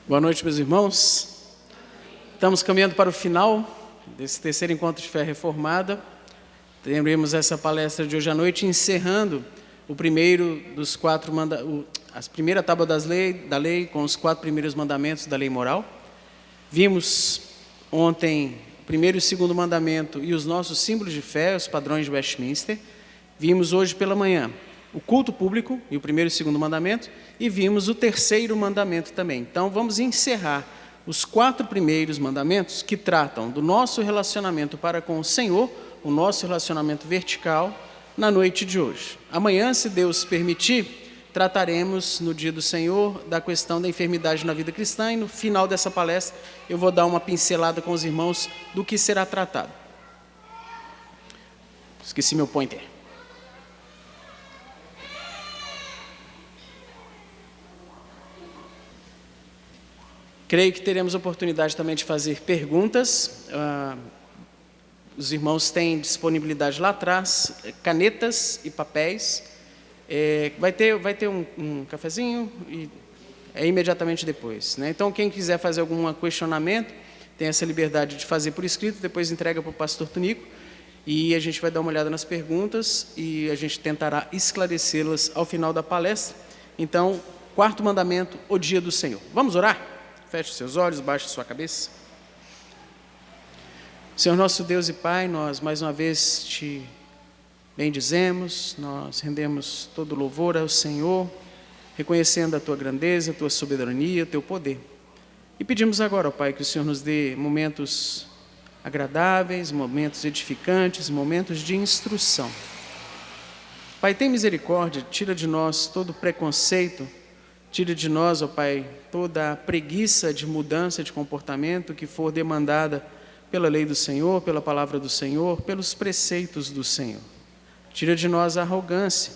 Boa noite, meus irmãos. Estamos caminhando para o final desse terceiro encontro de fé reformada. Teremos essa palestra de hoje à noite encerrando o primeiro dos quatro a primeira tábua da lei com os 4 primeiros mandamentos da lei moral. Vimos ontem o primeiro e o segundo mandamento e os nossos símbolos de fé, os padrões de Westminster. Vimos hoje pela manhã o culto público e o primeiro e o segundo mandamento, e vimos o terceiro mandamento também. Então, vamos encerrar os 4 primeiros mandamentos que tratam do nosso relacionamento para com o Senhor, o nosso relacionamento vertical, na noite de hoje. Amanhã, se Deus permitir, trataremos no dia do Senhor da questão da enfermidade na vida cristã, e no final dessa palestra eu vou dar uma pincelada com os irmãos do que será tratado. Esqueci meu pointer. Creio que teremos oportunidade também de fazer perguntas. Os irmãos têm disponibilidade lá atrás, canetas e papéis. Vai ter um cafezinho e imediatamente depois, né? Então, quem quiser fazer algum questionamento, tem essa liberdade de fazer por escrito, depois entrega para o pastor Tunico, e a gente vai dar uma olhada nas perguntas e a gente tentará esclarecê-las ao final da palestra. Então, 4º mandamento, o dia do Senhor. Vamos orar? Feche os seus olhos, baixe sua cabeça. Senhor nosso Deus e Pai, nós mais uma vez te bendizemos, nós rendemos todo louvor ao Senhor, reconhecendo a Tua grandeza, a Tua soberania, o Teu poder. E pedimos agora, ó Pai, que o Senhor nos dê momentos agradáveis, momentos edificantes, momentos de instrução. Pai, tem misericórdia, tira de nós todo preconceito, tira de nós, ó Pai, toda a preguiça de mudança de comportamento que for demandada pela lei do Senhor, pela palavra do Senhor, pelos preceitos do Senhor. Tira de nós a arrogância,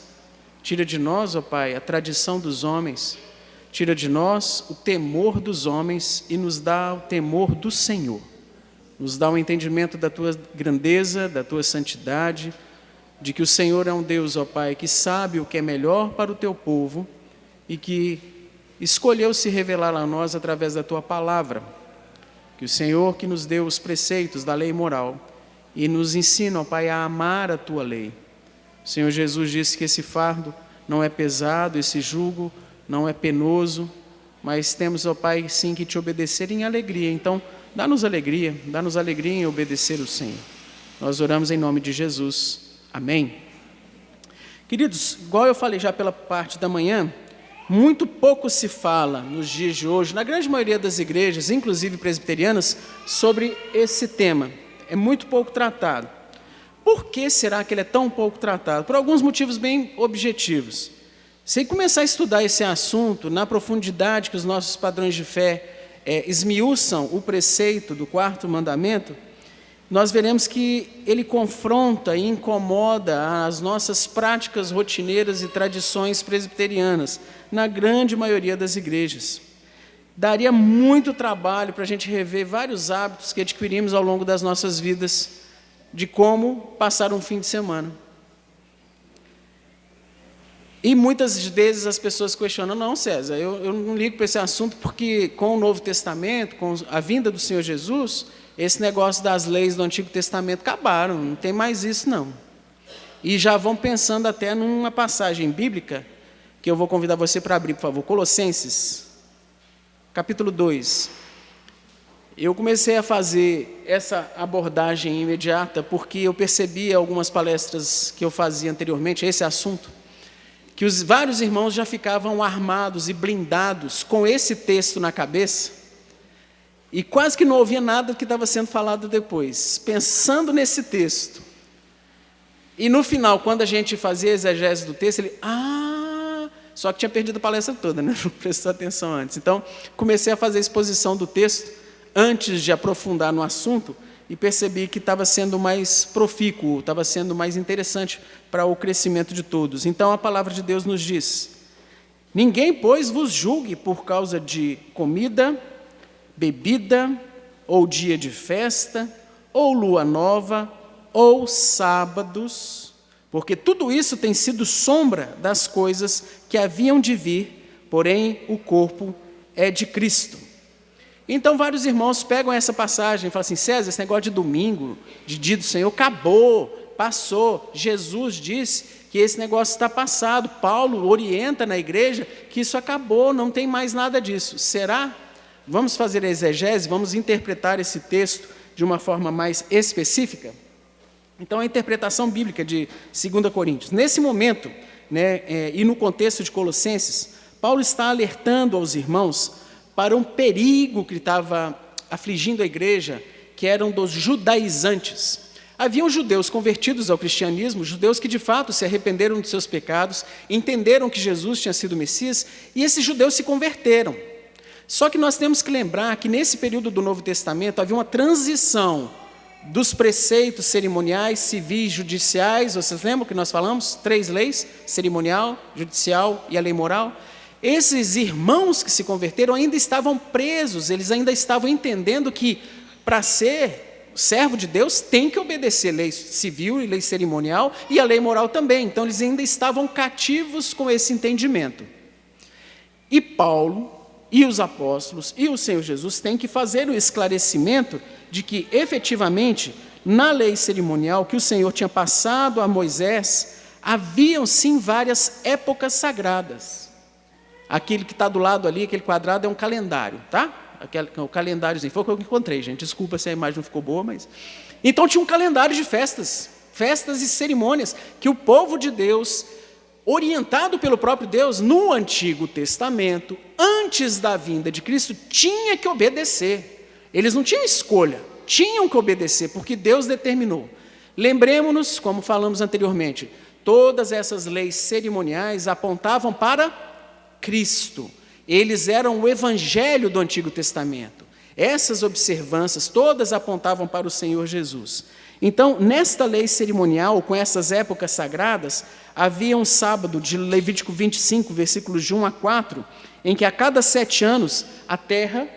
tira de nós, ó Pai, a tradição dos homens, tira de nós o temor dos homens e nos dá o temor do Senhor. Nos dá o entendimento da Tua grandeza, da Tua santidade, de que o Senhor é um Deus, ó Pai, que sabe o que é melhor para o Teu povo e que escolheu se revelar a nós através da Tua palavra. Que o Senhor que nos deu os preceitos da lei moral e nos ensina, ó Pai, a amar a Tua lei. O Senhor Jesus disse que esse fardo não é pesado, esse jugo não é penoso, mas temos, ó Pai, sim que te obedecer em alegria. Então, dá-nos alegria em obedecer o Senhor. Nós oramos em nome de Jesus. Amém. Queridos, igual eu falei já pela parte da manhã, muito pouco se fala nos dias de hoje, na grande maioria das igrejas, inclusive presbiterianas, sobre esse tema. É muito pouco tratado. Por que será que ele é tão pouco tratado? Por alguns motivos bem objetivos. Se começar a estudar esse assunto na profundidade que os nossos padrões de fé esmiuçam o preceito do 4º mandamento, nós veremos que ele confronta e incomoda as nossas práticas rotineiras e tradições presbiterianas, na grande maioria das igrejas. Daria muito trabalho para a gente rever vários hábitos que adquirimos ao longo das nossas vidas, de como passar um fim de semana. E muitas vezes as pessoas questionam, não, César, eu não ligo para esse assunto porque com o Novo Testamento, com a vinda do Senhor Jesus, esse negócio das leis do Antigo Testamento acabaram, não tem mais isso não. E já vão pensando até numa passagem bíblica, que eu vou convidar você para abrir, por favor, Colossenses, capítulo 2. Eu comecei a fazer essa abordagem imediata porque eu percebi algumas palestras que eu fazia anteriormente, esse assunto, que vários irmãos já ficavam armados e blindados com esse texto na cabeça, e quase que não ouvia nada do que estava sendo falado depois, pensando nesse texto. E no final, quando a gente fazia a exegese do texto, ele, só que tinha perdido a palestra toda, né? Não prestou atenção antes. Então, comecei a fazer a exposição do texto antes de aprofundar no assunto e percebi que estava sendo mais profícuo, estava sendo mais interessante para o crescimento de todos. Então, a palavra de Deus nos diz: ninguém, pois, vos julgue por causa de comida, bebida, ou dia de festa, ou lua nova, ou sábados, porque tudo isso tem sido sombra das coisas que haviam de vir, porém o corpo é de Cristo. Então vários irmãos pegam essa passagem e falam assim: César, esse negócio de domingo, de dia do Senhor, acabou, passou. Jesus disse que esse negócio está passado. Paulo orienta na igreja que isso acabou, não tem mais nada disso. Será? Vamos fazer a exegese, vamos interpretar esse texto de uma forma mais específica? Então, a interpretação bíblica de 2 Coríntios. Nesse momento, e no contexto de Colossenses, Paulo está alertando aos irmãos para um perigo que estava afligindo a igreja, que eram dos judaizantes. Haviam judeus convertidos ao cristianismo, judeus que de fato se arrependeram de seus pecados, entenderam que Jesus tinha sido o Messias, e esses judeus se converteram. Só que nós temos que lembrar que nesse período do Novo Testamento havia uma transição dos preceitos cerimoniais, civis, judiciais. Vocês lembram que nós falamos? 3 leis: cerimonial, judicial e a lei moral. Esses irmãos que se converteram ainda estavam presos, eles ainda estavam entendendo que para ser servo de Deus tem que obedecer lei civil e lei cerimonial e a lei moral também. Então eles ainda estavam cativos com esse entendimento. E Paulo e os apóstolos e o Senhor Jesus têm que fazer o esclarecimento de que, efetivamente, na lei cerimonial que o Senhor tinha passado a Moisés, haviam sim várias épocas sagradas. Aquele que está do lado ali, aquele quadrado, é um calendário, tá? O calendáriozinho, foi o que eu encontrei, gente. Desculpa se a imagem não ficou boa, mas... Então tinha um calendário de festas e cerimônias, que o povo de Deus, orientado pelo próprio Deus, no Antigo Testamento, antes da vinda de Cristo, tinha que obedecer. Eles não tinham escolha, tinham que obedecer, porque Deus determinou. Lembremos-nos, como falamos anteriormente, todas essas leis cerimoniais apontavam para Cristo. Eles eram o evangelho do Antigo Testamento. Essas observâncias todas apontavam para o Senhor Jesus. Então, nesta lei cerimonial, com essas épocas sagradas, havia um sábado de Levítico 25, versículos de 1 a 4, em que a cada 7 anos a terra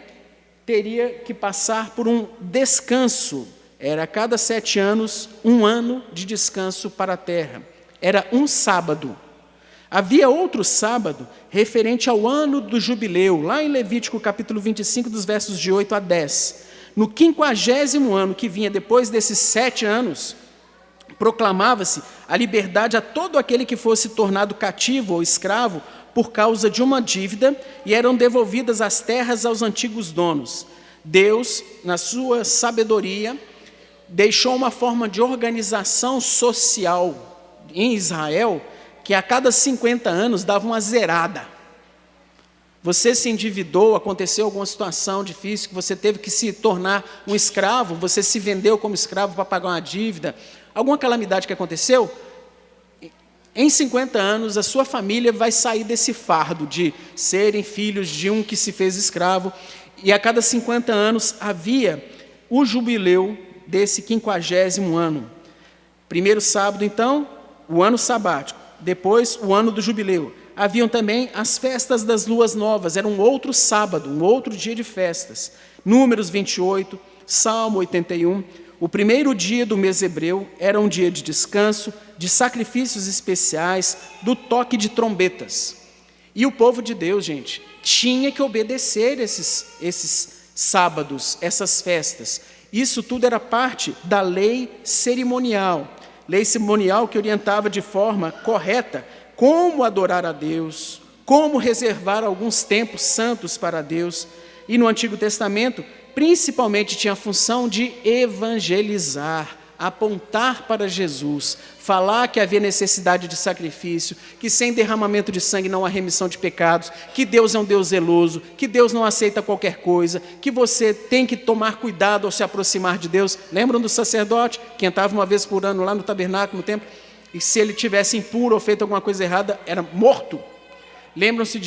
teria que passar por um descanso. Era a cada 7 anos, um ano de descanso para a terra. Era um sábado. Havia outro sábado referente ao ano do jubileu, lá em Levítico capítulo 25, dos versos de 8 a 10. No 50º ano que vinha depois desses 7 anos, proclamava-se a liberdade a todo aquele que fosse tornado cativo ou escravo por causa de uma dívida, e eram devolvidas as terras aos antigos donos. Deus, na sua sabedoria, deixou uma forma de organização social em Israel, que a cada 50 anos dava uma zerada. Você se endividou, aconteceu alguma situação difícil, que você teve que se tornar um escravo, você se vendeu como escravo para pagar uma dívida, alguma calamidade que aconteceu, em 50 anos a sua família vai sair desse fardo de serem filhos de um que se fez escravo, e a cada 50 anos havia o jubileu desse 50º ano. Primeiro sábado, então, o ano sabático, depois o ano do jubileu. Haviam também as festas das luas novas, era um outro sábado, um outro dia de festas. Números 28, Salmo 81. O primeiro dia do mês hebreu era um dia de descanso, de sacrifícios especiais, do toque de trombetas. E o povo de Deus, gente, tinha que obedecer esses sábados, essas festas. Isso tudo era parte da lei cerimonial que orientava de forma correta como adorar a Deus, como reservar alguns tempos santos para Deus. E no Antigo Testamento, principalmente tinha a função de evangelizar, apontar para Jesus, falar que havia necessidade de sacrifício, que sem derramamento de sangue não há remissão de pecados, que Deus é um Deus zeloso, que Deus não aceita qualquer coisa, que você tem que tomar cuidado ao se aproximar de Deus. Lembram do sacerdote que entrava uma vez por ano lá no tabernáculo, no templo, e se ele tivesse impuro ou feito alguma coisa errada, era morto? Lembram-se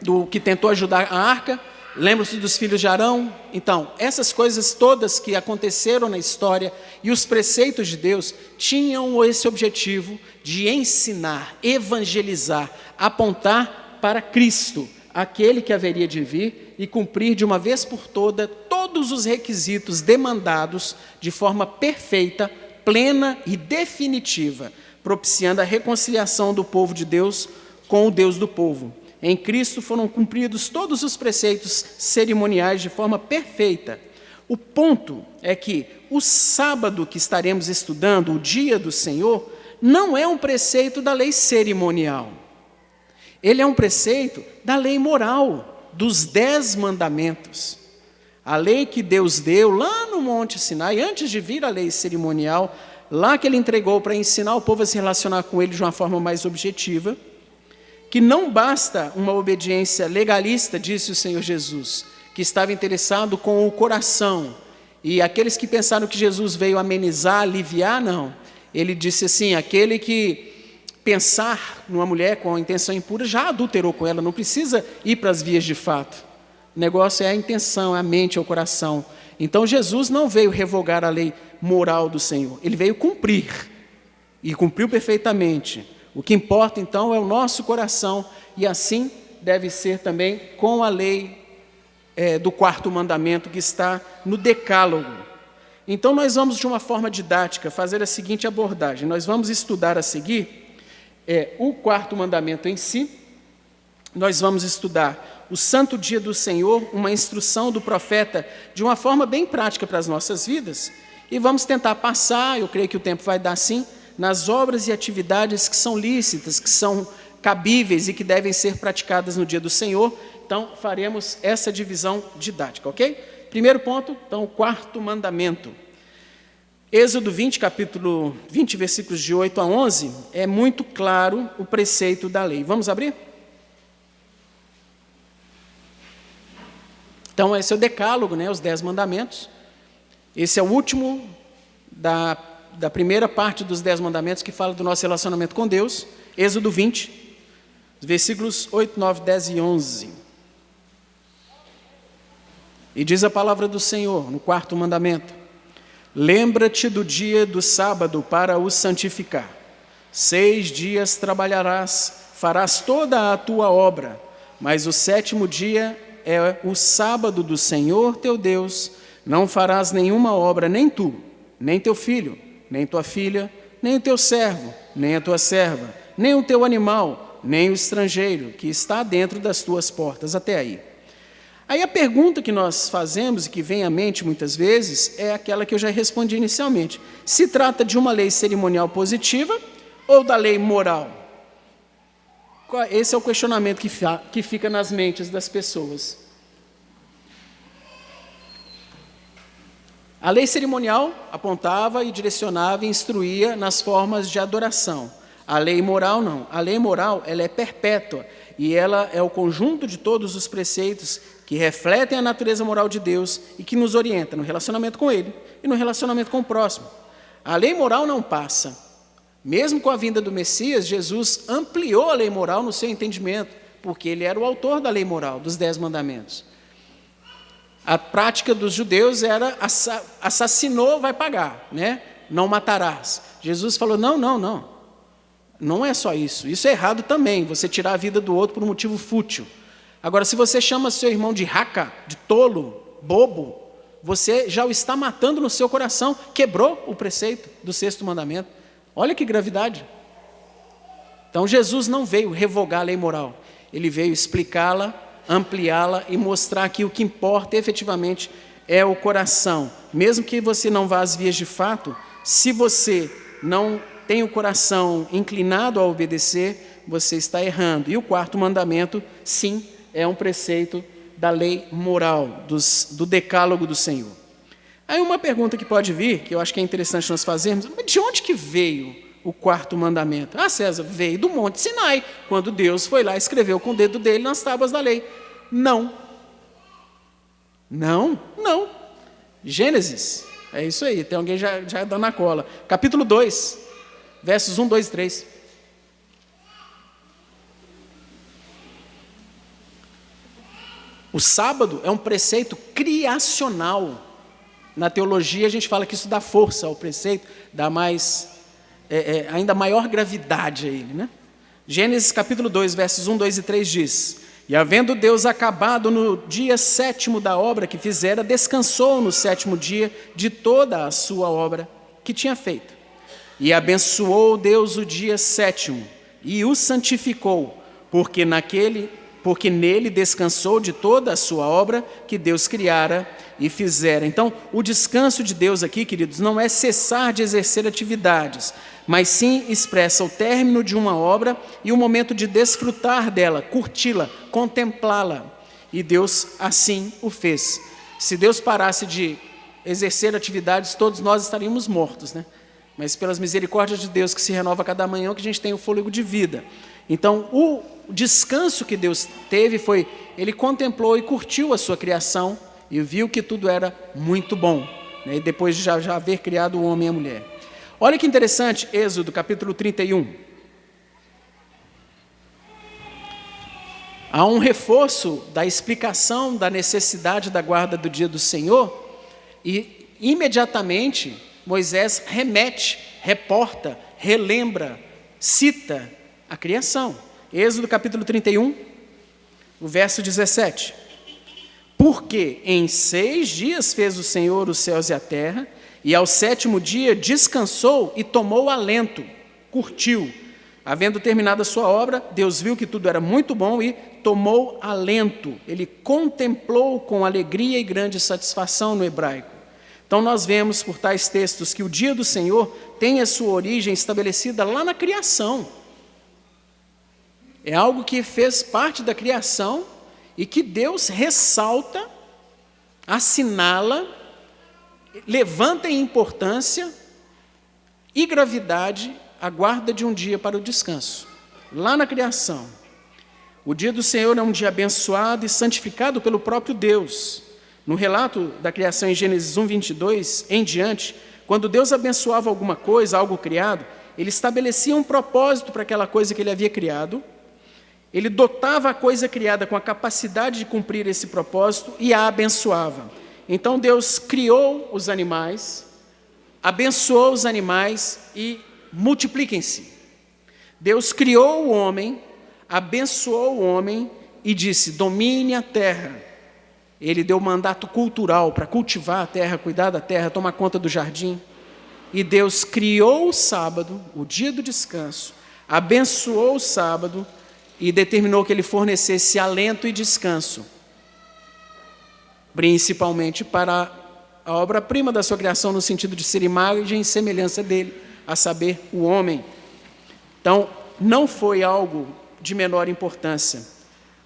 do que tentou ajudar a arca? Lembram-se dos filhos de Arão? Então, essas coisas todas que aconteceram na história e os preceitos de Deus tinham esse objetivo de ensinar, evangelizar, apontar para Cristo, aquele que haveria de vir e cumprir de uma vez por todos os requisitos demandados de forma perfeita, plena e definitiva, propiciando a reconciliação do povo de Deus com o Deus do povo. Em Cristo foram cumpridos todos os preceitos cerimoniais de forma perfeita. O ponto é que o sábado que estaremos estudando, o dia do Senhor, não é um preceito da lei cerimonial. Ele é um preceito da lei moral, dos 10 mandamentos. A lei que Deus deu lá no Monte Sinai, antes de vir a lei cerimonial, lá que Ele entregou para ensinar o povo a se relacionar com Ele de uma forma mais objetiva, que não basta uma obediência legalista, disse o Senhor Jesus, que estava interessado com o coração. E aqueles que pensaram que Jesus veio amenizar, aliviar, não. Ele disse assim, aquele que pensar numa mulher com a intenção impura, já adulterou com ela, não precisa ir para as vias de fato. O negócio é a intenção, é a mente, é o coração. Então Jesus não veio revogar a lei moral do Senhor, Ele veio cumprir, e cumpriu perfeitamente. O que importa então é o nosso coração, e assim deve ser também com a lei do 4º mandamento que está no Decálogo. Então nós vamos de uma forma didática fazer a seguinte abordagem, nós vamos estudar a seguir o 4º mandamento em si, nós vamos estudar o santo dia do Senhor, uma instrução do profeta de uma forma bem prática para as nossas vidas, e vamos tentar passar, eu creio que o tempo vai dar sim, nas obras e atividades que são lícitas, que são cabíveis e que devem ser praticadas no dia do Senhor. Então, faremos essa divisão didática, ok? Primeiro ponto, então, o 4º mandamento. Êxodo 20, capítulo 20, versículos de 8 a 11, é muito claro o preceito da lei. Vamos abrir? Então, esse é o decálogo, né, os 10 mandamentos. Esse é o último da primeira parte dos 10 mandamentos que fala do nosso relacionamento com Deus. Êxodo 20, versículos 8, 9, 10 e 11. E diz a palavra do Senhor, no 4º mandamento: lembra-te do dia do sábado para o santificar. 6 dias trabalharás, farás toda a tua obra, mas o 7º dia é o sábado do Senhor teu Deus. Não farás nenhuma obra, nem tu, nem teu filho, nem tua filha, nem o teu servo, nem a tua serva, nem o teu animal, nem o estrangeiro que está dentro das tuas portas. Até aí. Aí a pergunta que nós fazemos e que vem à mente muitas vezes é aquela que eu já respondi inicialmente. Se trata de uma lei cerimonial positiva ou da lei moral? Esse é o questionamento que fica nas mentes das pessoas. A lei cerimonial apontava e direcionava e instruía nas formas de adoração. A lei moral não. A lei moral ela é perpétua e ela é o conjunto de todos os preceitos que refletem a natureza moral de Deus e que nos orienta no relacionamento com Ele e no relacionamento com o próximo. A lei moral não passa. Mesmo com a vinda do Messias, Jesus ampliou a lei moral no seu entendimento, porque Ele era o autor da lei moral, dos 10 mandamentos. A prática dos judeus era assassinou, vai pagar, né? Não matarás. Jesus falou, não é só isso, isso é errado também, você tirar a vida do outro por um motivo fútil. Agora, se você chama seu irmão de raca, de tolo, bobo, você já o está matando no seu coração, quebrou o preceito do 6º mandamento. Olha que gravidade. Então, Jesus não veio revogar a lei moral, Ele veio explicá-la, ampliá-la e mostrar que o que importa efetivamente é o coração. Mesmo que você não vá às vias de fato, se você não tem o coração inclinado a obedecer, você está errando. E o 4º mandamento, sim, é um preceito da lei moral, do decálogo do Senhor. Aí uma pergunta que pode vir, que eu acho que é interessante nós fazermos, mas de onde que veio o 4º mandamento? Ah, César, veio do Monte Sinai, quando Deus foi lá e escreveu com o dedo dele nas tábuas da lei. Não. Gênesis, é isso aí, tem alguém já dando na cola. Capítulo 2, versos 1, 2 e 3. O sábado é um preceito criacional. Na teologia a gente fala que isso dá força ao preceito, dá mais... ainda maior gravidade a ele, né? Gênesis capítulo 2, versos 1, 2 e 3 diz: e havendo Deus acabado no dia 7º da obra que fizera, descansou no 7º dia de toda a sua obra que tinha feito. E abençoou Deus o dia 7º e o santificou, porque nele porque nele descansou de toda a sua obra que Deus criara e fizera. Então, o descanso de Deus aqui, queridos, não é cessar de exercer atividades, mas sim expressa o término de uma obra e o momento de desfrutar dela, curti-la, contemplá-la. E Deus assim o fez. Se Deus parasse de exercer atividades, todos nós estaríamos mortos, né? Mas pelas misericórdias de Deus que se renova a cada manhã, que a gente tem o fôlego de vida. Então, o descanso que Deus teve foi, ele contemplou e curtiu a sua criação e viu que tudo era muito bom, né? E depois de já haver criado o homem e a mulher. Olha que interessante, Êxodo capítulo 31. Há um reforço da explicação da necessidade da guarda do dia do Senhor e imediatamente Moisés remete, reporta, relembra, cita a criação. Êxodo capítulo 31, o verso 17. Porque em 6 dias fez o Senhor os céus e a terra, e ao 7º dia descansou e tomou alento, curtiu. Havendo terminado a sua obra, Deus viu que tudo era muito bom e tomou alento. Ele contemplou com alegria e grande satisfação no hebraico. Então nós vemos por tais textos que o dia do Senhor tem a sua origem estabelecida lá na criação. É algo que fez parte da criação e que Deus ressalta, assinala, levanta em importância e gravidade a guarda de um dia para o descanso. Lá na criação. O dia do Senhor é um dia abençoado e santificado pelo próprio Deus. No relato da criação em Gênesis 1:22 em diante, quando Deus abençoava alguma coisa, algo criado, ele estabelecia um propósito para aquela coisa que ele havia criado, ele dotava a coisa criada com a capacidade de cumprir esse propósito e a abençoava. Então Deus criou os animais, abençoou os animais e multipliquem-se. Deus criou o homem, abençoou o homem e disse, domine a terra. Ele deu mandato cultural para cultivar a terra, cuidar da terra, tomar conta do jardim. E Deus criou o sábado, o dia do descanso, abençoou o sábado e determinou que ele fornecesse alento e descanso, principalmente para a obra-prima da sua criação, no sentido de ser imagem e semelhança dele, a saber, o homem. Então, não foi algo de menor importância.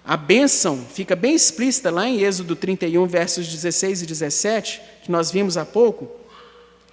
A bênção fica bem explícita lá em Êxodo 31, versos 16 e 17, que nós vimos há pouco,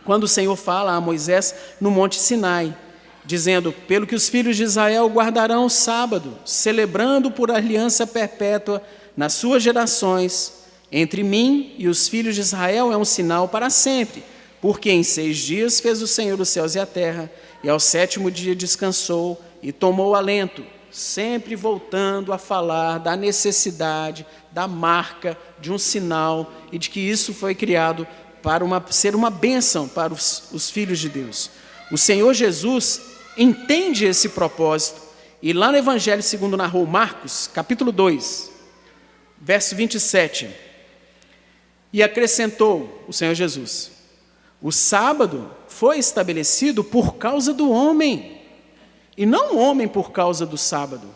quando o Senhor fala a Moisés no Monte Sinai, dizendo, pelo que os filhos de Israel guardarão o sábado, celebrando por aliança perpétua nas suas gerações, entre mim e os filhos de Israel é um sinal para sempre, porque em 6 dias fez o Senhor os céus e a terra, e ao 7º dia descansou e tomou alento, sempre voltando a falar da necessidade, da marca, de um sinal, e de que isso foi criado para ser uma bênção para os filhos de Deus. O Senhor Jesus entende esse propósito, e lá no Evangelho segundo narrou Marcos, capítulo 2, verso 27, e acrescentou o Senhor Jesus, o sábado foi estabelecido por causa do homem, e não o homem por causa do sábado.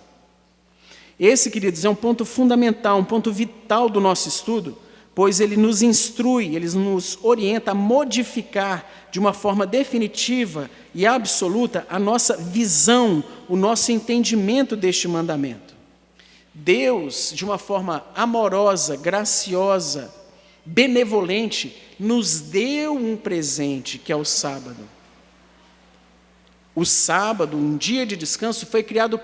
Esse, queridos, é um ponto fundamental, um ponto vital do nosso estudo, pois ele nos instrui, ele nos orienta a modificar de uma forma definitiva e absoluta a nossa visão, o nosso entendimento deste mandamento. Deus, de uma forma amorosa, graciosa, benevolente, nos deu um presente, que é o sábado. O sábado, um dia de descanso, foi criado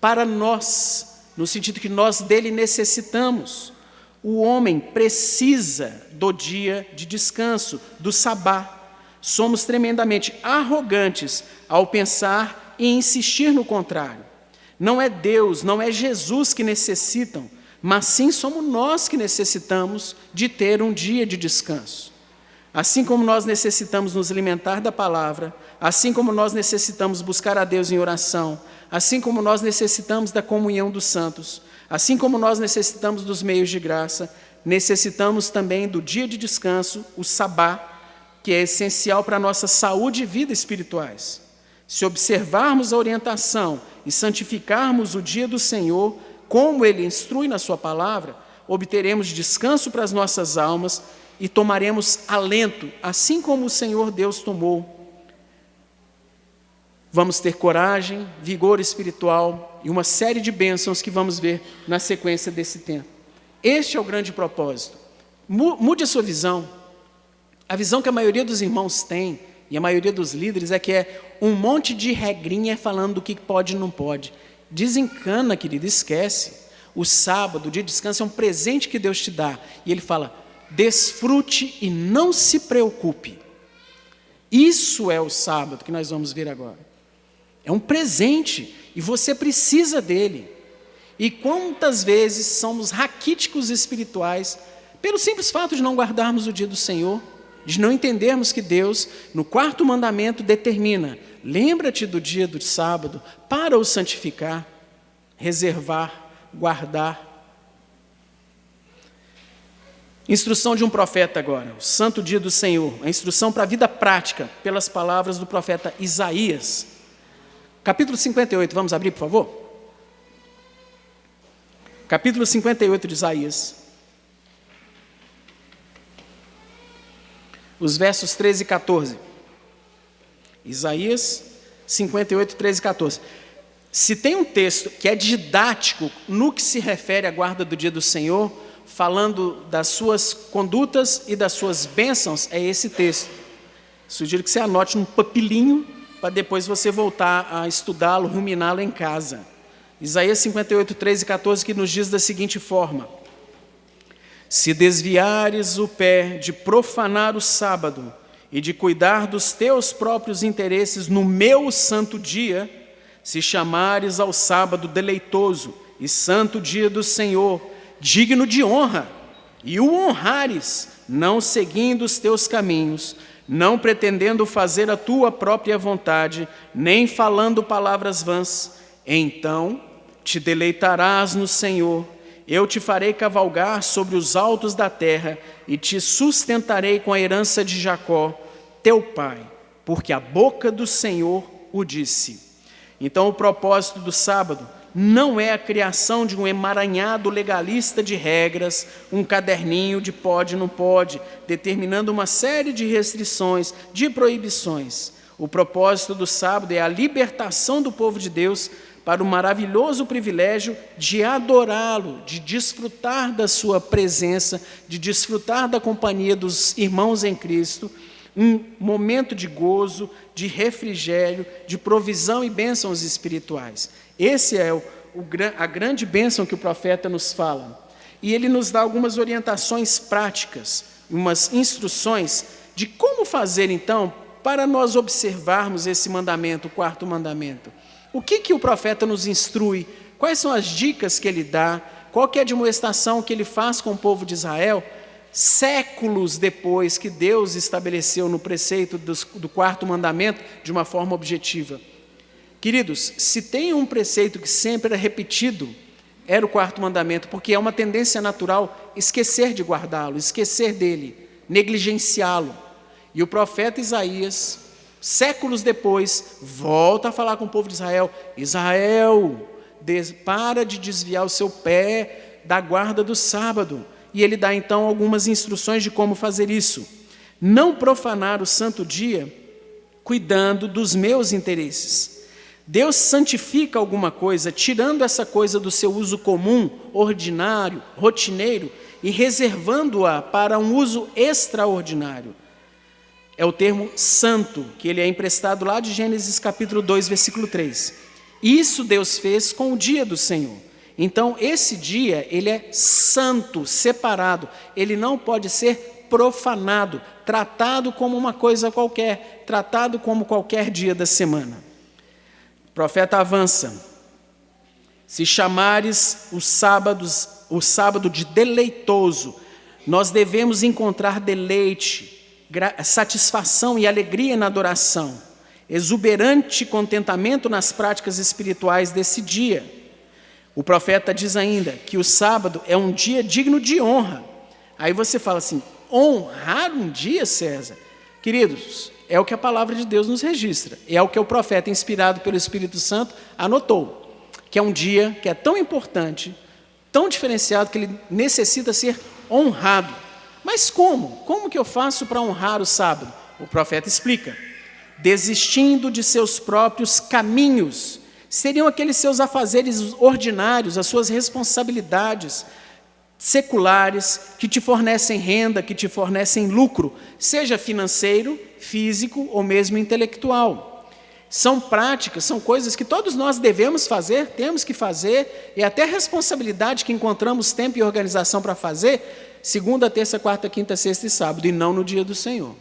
para nós, no sentido que nós dele necessitamos. O homem precisa do dia de descanso, do sabá. Somos tremendamente arrogantes ao pensar e insistir no contrário. Não é Deus, não é Jesus que necessitam, mas sim somos nós que necessitamos de ter um dia de descanso. Assim como nós necessitamos nos alimentar da palavra, assim como nós necessitamos buscar a Deus em oração, assim como nós necessitamos da comunhão dos santos, assim como nós necessitamos dos meios de graça, necessitamos também do dia de descanso, o sabá, que é essencial para a nossa saúde e vida espirituais. Se observarmos a orientação e santificarmos o dia do Senhor, como Ele instrui na sua palavra, obteremos descanso para as nossas almas e tomaremos alento, assim como o Senhor Deus tomou. Vamos ter coragem, vigor espiritual e uma série de bênçãos que vamos ver na sequência desse tempo. Este é o grande propósito. Mude a sua visão. A visão que a maioria dos irmãos tem, e a maioria dos líderes, é que é um monte de regrinha falando do que pode e não pode. Desencana, querido, esquece. O sábado, o dia de descanso, é um presente que Deus te dá. E Ele fala, desfrute e não se preocupe. Isso é o sábado que nós vamos ver agora. É um presente e você precisa dele. E quantas vezes somos raquíticos espirituais pelo simples fato de não guardarmos o dia do Senhor, de não entendermos que Deus, no 4º mandamento, determina: lembra-te do dia do sábado para o santificar, reservar, guardar. Instrução de um profeta agora, o santo dia do Senhor, a instrução para a vida prática, pelas palavras do profeta Isaías. Capítulo 58, vamos abrir, por favor? Capítulo 58 de Isaías. Os versos 13 e 14. Isaías 58, 13 e 14. Se tem um texto que é didático no que se refere à guarda do dia do Senhor, falando das suas condutas e das suas bênçãos, é esse texto. Sugiro que você anote num papelinho, para depois você voltar a estudá-lo, ruminá-lo em casa. Isaías 58, 13 e 14, que nos diz da seguinte forma: se desviares o pé de profanar o sábado e de cuidar dos teus próprios interesses no meu santo dia, se chamares ao sábado deleitoso e santo dia do Senhor, digno de honra, e o honrares, não seguindo os teus caminhos, não pretendendo fazer a tua própria vontade, nem falando palavras vãs, então te deleitarás no Senhor. Eu te farei cavalgar sobre os altos da terra e te sustentarei com a herança de Jacó, teu pai, porque a boca do Senhor o disse. Então, o propósito do sábado não é a criação de um emaranhado legalista de regras, um caderninho de pode e não pode, determinando uma série de restrições, de proibições. O propósito do sábado é a libertação do povo de Deus para o maravilhoso privilégio de adorá-lo, de desfrutar da sua presença, de desfrutar da companhia dos irmãos em Cristo, um momento de gozo, de refrigério, de provisão e bênçãos espirituais. Esse é a grande bênção que o profeta nos fala. E ele nos dá algumas orientações práticas, umas instruções de como fazer, então, para nós observarmos esse mandamento, o 4º mandamento. O que o profeta nos instrui? Quais são as dicas que ele dá? Qual que é a admoestação que ele faz com o povo de Israel, séculos depois que Deus estabeleceu no preceito do 4º mandamento de uma forma objetiva? Queridos, se tem um preceito que sempre é repetido, era o 4º mandamento, porque é uma tendência natural esquecer de guardá-lo, esquecer dele, negligenciá-lo. E o profeta Isaías, séculos depois, volta a falar com o povo de Israel: Israel, para de desviar o seu pé da guarda do sábado. E ele dá então algumas instruções de como fazer isso. Não profanar o santo dia, cuidando dos meus interesses. Deus santifica alguma coisa, tirando essa coisa do seu uso comum, ordinário, rotineiro, e reservando-a para um uso extraordinário. É o termo santo, que ele é emprestado lá de Gênesis capítulo 2, versículo 3. Isso Deus fez com o dia do Senhor. Então, esse dia, ele é santo, separado. Ele não pode ser profanado, tratado como uma coisa qualquer, tratado como qualquer dia da semana. O profeta avança: se chamares o sábado de deleitoso, nós devemos encontrar deleite, satisfação e alegria na adoração, exuberante contentamento nas práticas espirituais desse dia. O profeta diz ainda que o sábado é um dia digno de honra. Aí você fala assim: honrar um dia, César? Queridos, é o que a palavra de Deus nos registra, é o que o profeta, inspirado pelo Espírito Santo, anotou. que é um dia que é tão importante, tão diferenciado, que ele necessita ser honrado. Mas como? Como que eu faço para honrar o sábado? O profeta explica: desistindo de seus próprios caminhos. Seriam aqueles seus afazeres ordinários, as suas responsabilidades seculares, que te fornecem renda, que te fornecem lucro, seja financeiro, físico ou mesmo intelectual. São práticas, são coisas que todos nós devemos fazer, temos que fazer, e até responsabilidade que encontramos tempo e organização para fazer, segunda, terça, quarta, quinta, sexta e sábado, e não no dia do Senhor.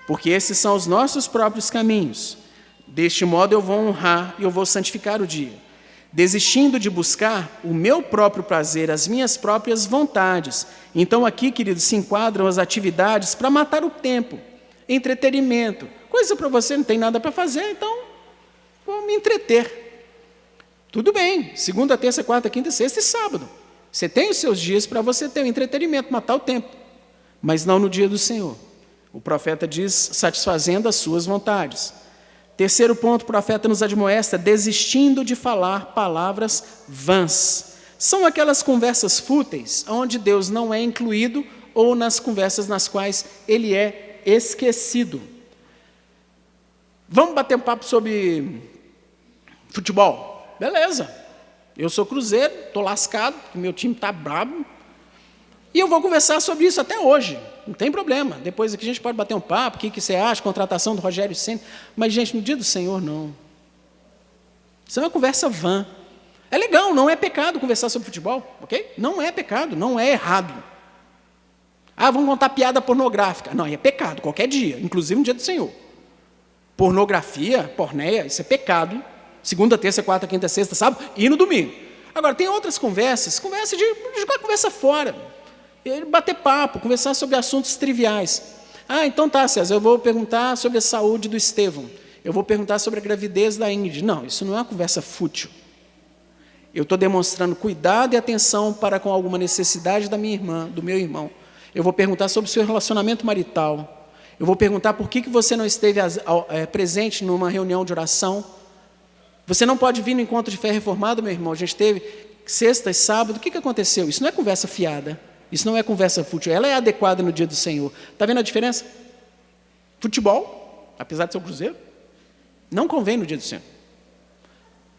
Porque esses são os nossos próprios caminhos. Deste modo eu vou honrar e eu vou santificar o dia, desistindo de buscar o meu próprio prazer, as minhas próprias vontades. Então aqui, queridos, se enquadram as atividades para matar o tempo, entretenimento, coisa para você, não tem nada para fazer, então vou me entreter. Tudo bem, segunda, terça, quarta, quinta, sexta e sábado. Você tem os seus dias para você ter o entretenimento, matar o tempo, mas não no dia do Senhor. O profeta diz, satisfazendo as suas vontades. Terceiro ponto, o profeta nos admoesta, desistindo de falar palavras vãs. São aquelas conversas fúteis, onde Deus não é incluído, ou nas conversas nas quais Ele é esquecido. Vamos bater um papo sobre futebol? Beleza. Eu sou Cruzeiro, estou lascado, meu time está brabo, e eu vou conversar sobre isso até hoje. Não tem problema. Depois aqui a gente pode bater um papo, o que você acha, contratação do Rogério Ceni. Mas, gente, no dia do Senhor, não. Isso é uma conversa vã. É legal, não é pecado conversar sobre futebol, ok? Não é pecado, não é errado. Ah, vamos contar piada pornográfica. Não, é pecado, qualquer dia, inclusive no dia do Senhor. Pornografia, porneia, isso é pecado. Segunda, terça, quarta, quinta, sexta, sábado e no domingo. Agora, tem outras conversas, conversa de jogar a conversa fora. Bater papo, conversar sobre assuntos triviais. Ah, então tá, César, eu vou perguntar sobre a saúde do Estevão. Eu vou perguntar sobre a gravidez da Ingrid. Não, isso não é uma conversa fútil. Eu estou demonstrando cuidado e atenção para com alguma necessidade da minha irmã, do meu irmão. Eu vou perguntar sobre o seu relacionamento marital. Eu vou perguntar por que você não esteve presente numa reunião de oração. Você não pode vir no encontro de fé reformado, meu irmão. A gente teve sexta e sábado. O que aconteceu? Isso não é conversa fiada. Isso não é conversa fútil, ela é adequada no dia do Senhor. Está vendo a diferença? Futebol, apesar de ser o Cruzeiro, não convém no dia do Senhor.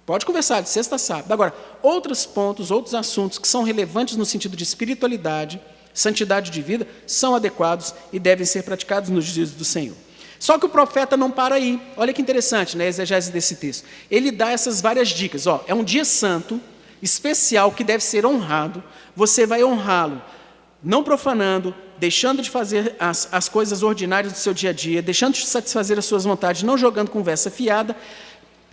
Pode conversar de sexta a sábado. Agora, outros pontos, outros assuntos que são relevantes no sentido de espiritualidade, santidade de vida, são adequados e devem ser praticados nos dias do Senhor. Só que o profeta não para aí. Olha que interessante, né, a exegese desse texto. Ele dá essas várias dicas. É um dia santo, especial, que deve ser honrado. Você vai honrá-lo não profanando, deixando de fazer as coisas ordinárias do seu dia a dia, deixando de satisfazer as suas vontades, não jogando conversa fiada.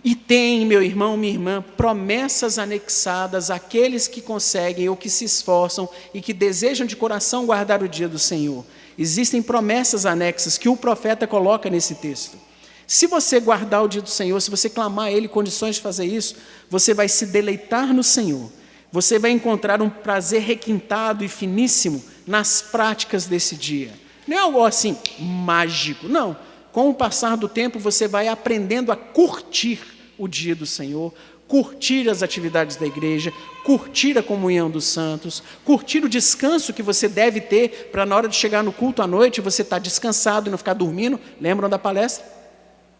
E tem, meu irmão, minha irmã, promessas anexadas àqueles que conseguem ou que se esforçam e que desejam de coração guardar o dia do Senhor. Existem promessas anexas que o profeta coloca nesse texto. Se você guardar o dia do Senhor, se você clamar a Ele condições de fazer isso, você vai se deleitar no Senhor. Você vai encontrar um prazer requintado e finíssimo nas práticas desse dia. Não é algo assim mágico, não. Com o passar do tempo, você vai aprendendo a curtir o dia do Senhor, curtir as atividades da igreja, curtir a comunhão dos santos, curtir o descanso que você deve ter para, na hora de chegar no culto à noite, você estar descansado e não ficar dormindo. Lembram da palestra?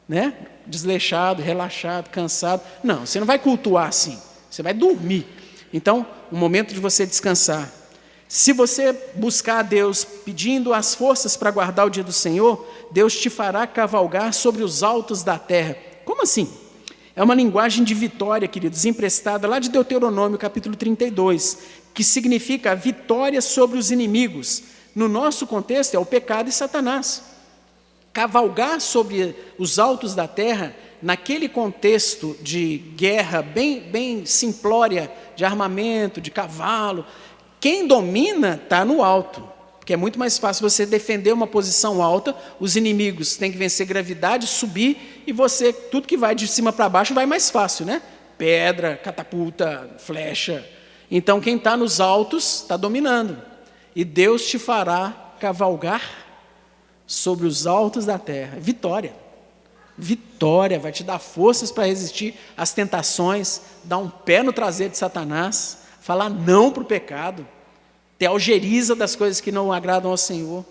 Né? Desleixado, relaxado, cansado. Não, você não vai cultuar assim, você vai dormir. Então, o momento de você descansar. Se você buscar a Deus pedindo as forças para guardar o dia do Senhor, Deus te fará cavalgar sobre os altos da terra. Como assim? É uma linguagem de vitória, queridos, emprestada lá de Deuteronômio, capítulo 32, que significa a vitória sobre os inimigos. No nosso contexto, é o pecado e Satanás. Cavalgar sobre os altos da terra, naquele contexto de guerra bem simplória, de armamento, de cavalo, quem domina está no alto, porque é muito mais fácil você defender uma posição alta, os inimigos têm que vencer gravidade, subir, e você, tudo que vai de cima para baixo vai mais fácil, né? Pedra, catapulta, flecha. Então quem está nos altos está dominando, e Deus te fará cavalgar sobre os altos da terra. Vitória. vitória, vai te dar forças para resistir às tentações, dar um pé no traseiro de Satanás, falar não para o pecado, ter algeriza das coisas que não agradam ao Senhor.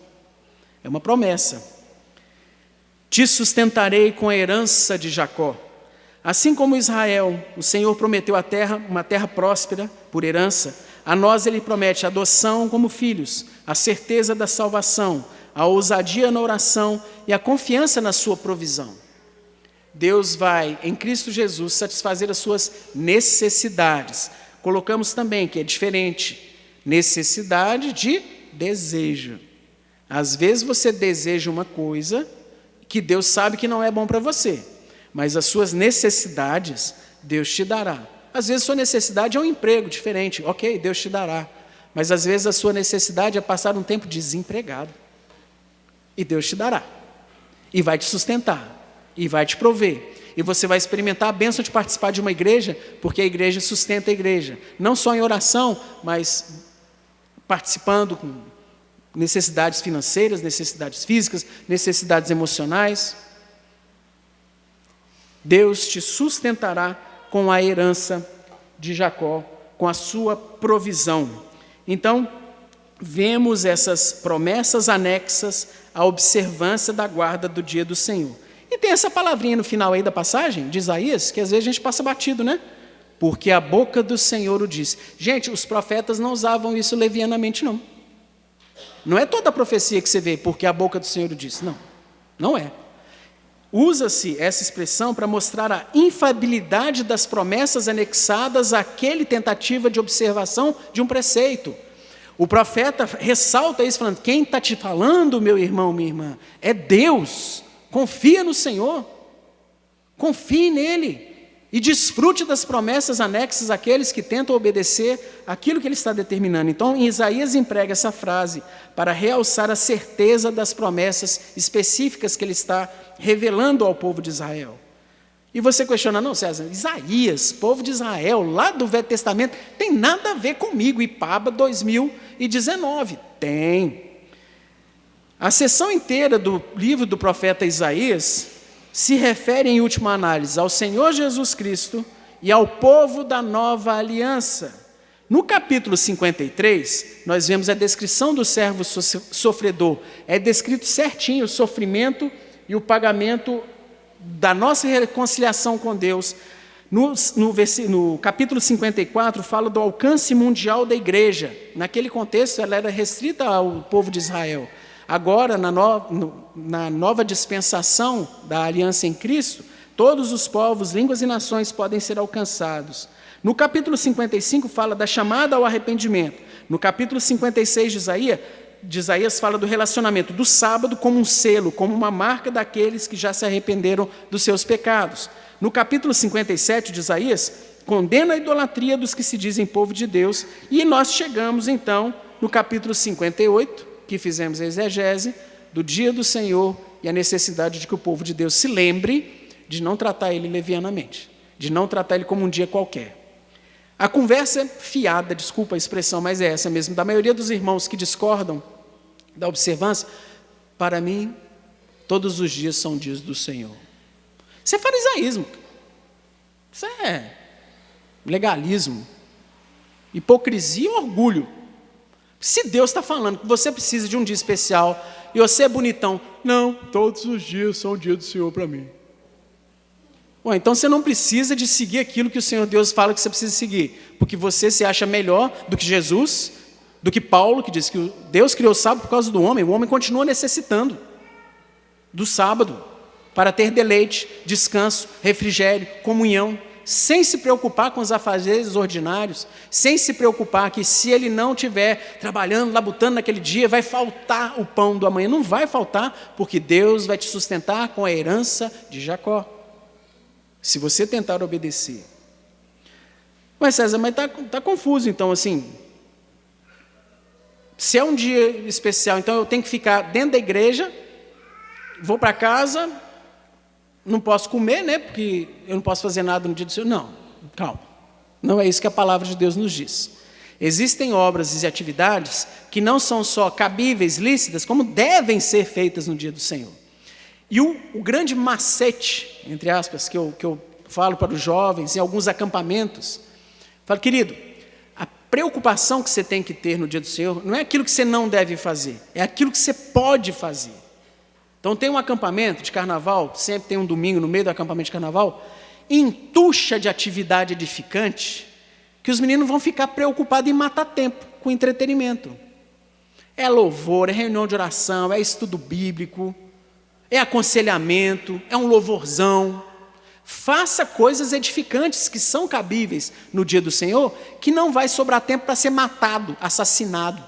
É uma promessa. Te sustentarei com a herança de Jacó. Assim como Israel, o Senhor prometeu a terra, uma terra próspera por herança, a nós Ele promete a adoção como filhos, a certeza da salvação, a ousadia na oração e a confiança na sua provisão. Deus vai, em Cristo Jesus, satisfazer as suas necessidades. Colocamos também que é diferente, necessidade de desejo. Às vezes você deseja uma coisa que Deus sabe que não é bom para você, mas as suas necessidades Deus te dará. Às vezes sua necessidade é um emprego diferente, ok, Deus te dará, mas às vezes a sua necessidade é passar um tempo desempregado, e Deus te dará, e vai te sustentar, e vai te prover, e você vai experimentar a bênção de participar de uma igreja, porque a igreja sustenta a igreja, não só em oração, mas participando com necessidades financeiras, necessidades físicas, necessidades emocionais. Deus te sustentará com a herança de Jacó, com a sua provisão. Então, vemos essas promessas anexas à observância da guarda do dia do Senhor. E tem essa palavrinha no final aí da passagem, de Isaías, que às vezes a gente passa batido, né? Porque a boca do Senhor o disse. Gente, os profetas não usavam isso levianamente, não. Não é toda a profecia que você vê, porque a boca do Senhor o disse. Não, não é. Usa-se essa expressão para mostrar a infalibilidade das promessas anexadas àquele tentativa de observação de um preceito. O profeta ressalta isso, falando, quem está te falando, meu irmão, minha irmã, é Deus. Confia no Senhor, confie nele e desfrute das promessas anexas àqueles que tentam obedecer aquilo que ele está determinando. Então, Isaías emprega essa frase para realçar a certeza das promessas específicas que ele está revelando ao povo de Israel. E você questiona, não, César, Isaías, povo de Israel, lá do Velho Testamento, tem nada a ver comigo, Ipaba 2019. Tem. A seção inteira do livro do profeta Isaías se refere, em última análise, ao Senhor Jesus Cristo e ao povo da nova aliança. No capítulo 53, nós vemos a descrição do servo sofredor. É descrito certinho o sofrimento e o pagamento da nossa reconciliação com Deus. No capítulo 54, fala do alcance mundial da igreja. Naquele contexto, ela era restrita ao povo de Israel. Agora, na nova dispensação da aliança em Cristo, todos os povos, línguas e nações podem ser alcançados. No capítulo 55 fala da chamada ao arrependimento. No capítulo 56 de Isaías fala do relacionamento do sábado como um selo, como uma marca daqueles que já se arrependeram dos seus pecados. No capítulo 57 de Isaías, condena a idolatria dos que se dizem povo de Deus. E nós chegamos, então, no capítulo 58, que fizemos a exegese do dia do Senhor e a necessidade de que o povo de Deus se lembre de não tratar ele levianamente, de não tratar ele como um dia qualquer. A conversa fiada, desculpa a expressão, mas é essa mesmo, da maioria dos irmãos que discordam da observância, para mim, todos os dias são dias do Senhor. Isso é farisaísmo, isso é legalismo, hipocrisia e orgulho. Se Deus está falando que você precisa de um dia especial e você é bonitão, não, todos os dias são o dia do Senhor para mim. Bom, então você não precisa de seguir aquilo que o Senhor Deus fala que você precisa seguir, porque você se acha melhor do que Jesus, do que Paulo, que diz que Deus criou o sábado por causa do homem, o homem continua necessitando do sábado para ter deleite, descanso, refrigério, comunhão, sem se preocupar com os afazeres ordinários, sem se preocupar que se ele não estiver trabalhando, labutando naquele dia, vai faltar o pão do amanhã. Não vai faltar, porque Deus vai te sustentar com a herança de Jacó, se você tentar obedecer. Mas César, mas está confuso, então, assim, se é um dia especial, então eu tenho que ficar dentro da igreja, vou para casa, não posso comer, né? Porque eu não posso fazer nada no dia do Senhor. Não, calma. Não é isso que a palavra de Deus nos diz. Existem obras e atividades que não são só cabíveis, lícitas, como devem ser feitas no dia do Senhor. E o grande macete, entre aspas, que eu falo para os jovens em alguns acampamentos, falo, querido, a preocupação que você tem que ter no dia do Senhor não é aquilo que você não deve fazer, é aquilo que você pode fazer. Então tem um acampamento de carnaval, sempre tem um domingo no meio do acampamento de carnaval, entuxa de atividade edificante, que os meninos vão ficar preocupados em matar tempo com entretenimento. É louvor, é reunião de oração, é estudo bíblico, é aconselhamento, é um louvorzão. Faça coisas edificantes que são cabíveis no dia do Senhor, que não vai sobrar tempo para ser matado, assassinado.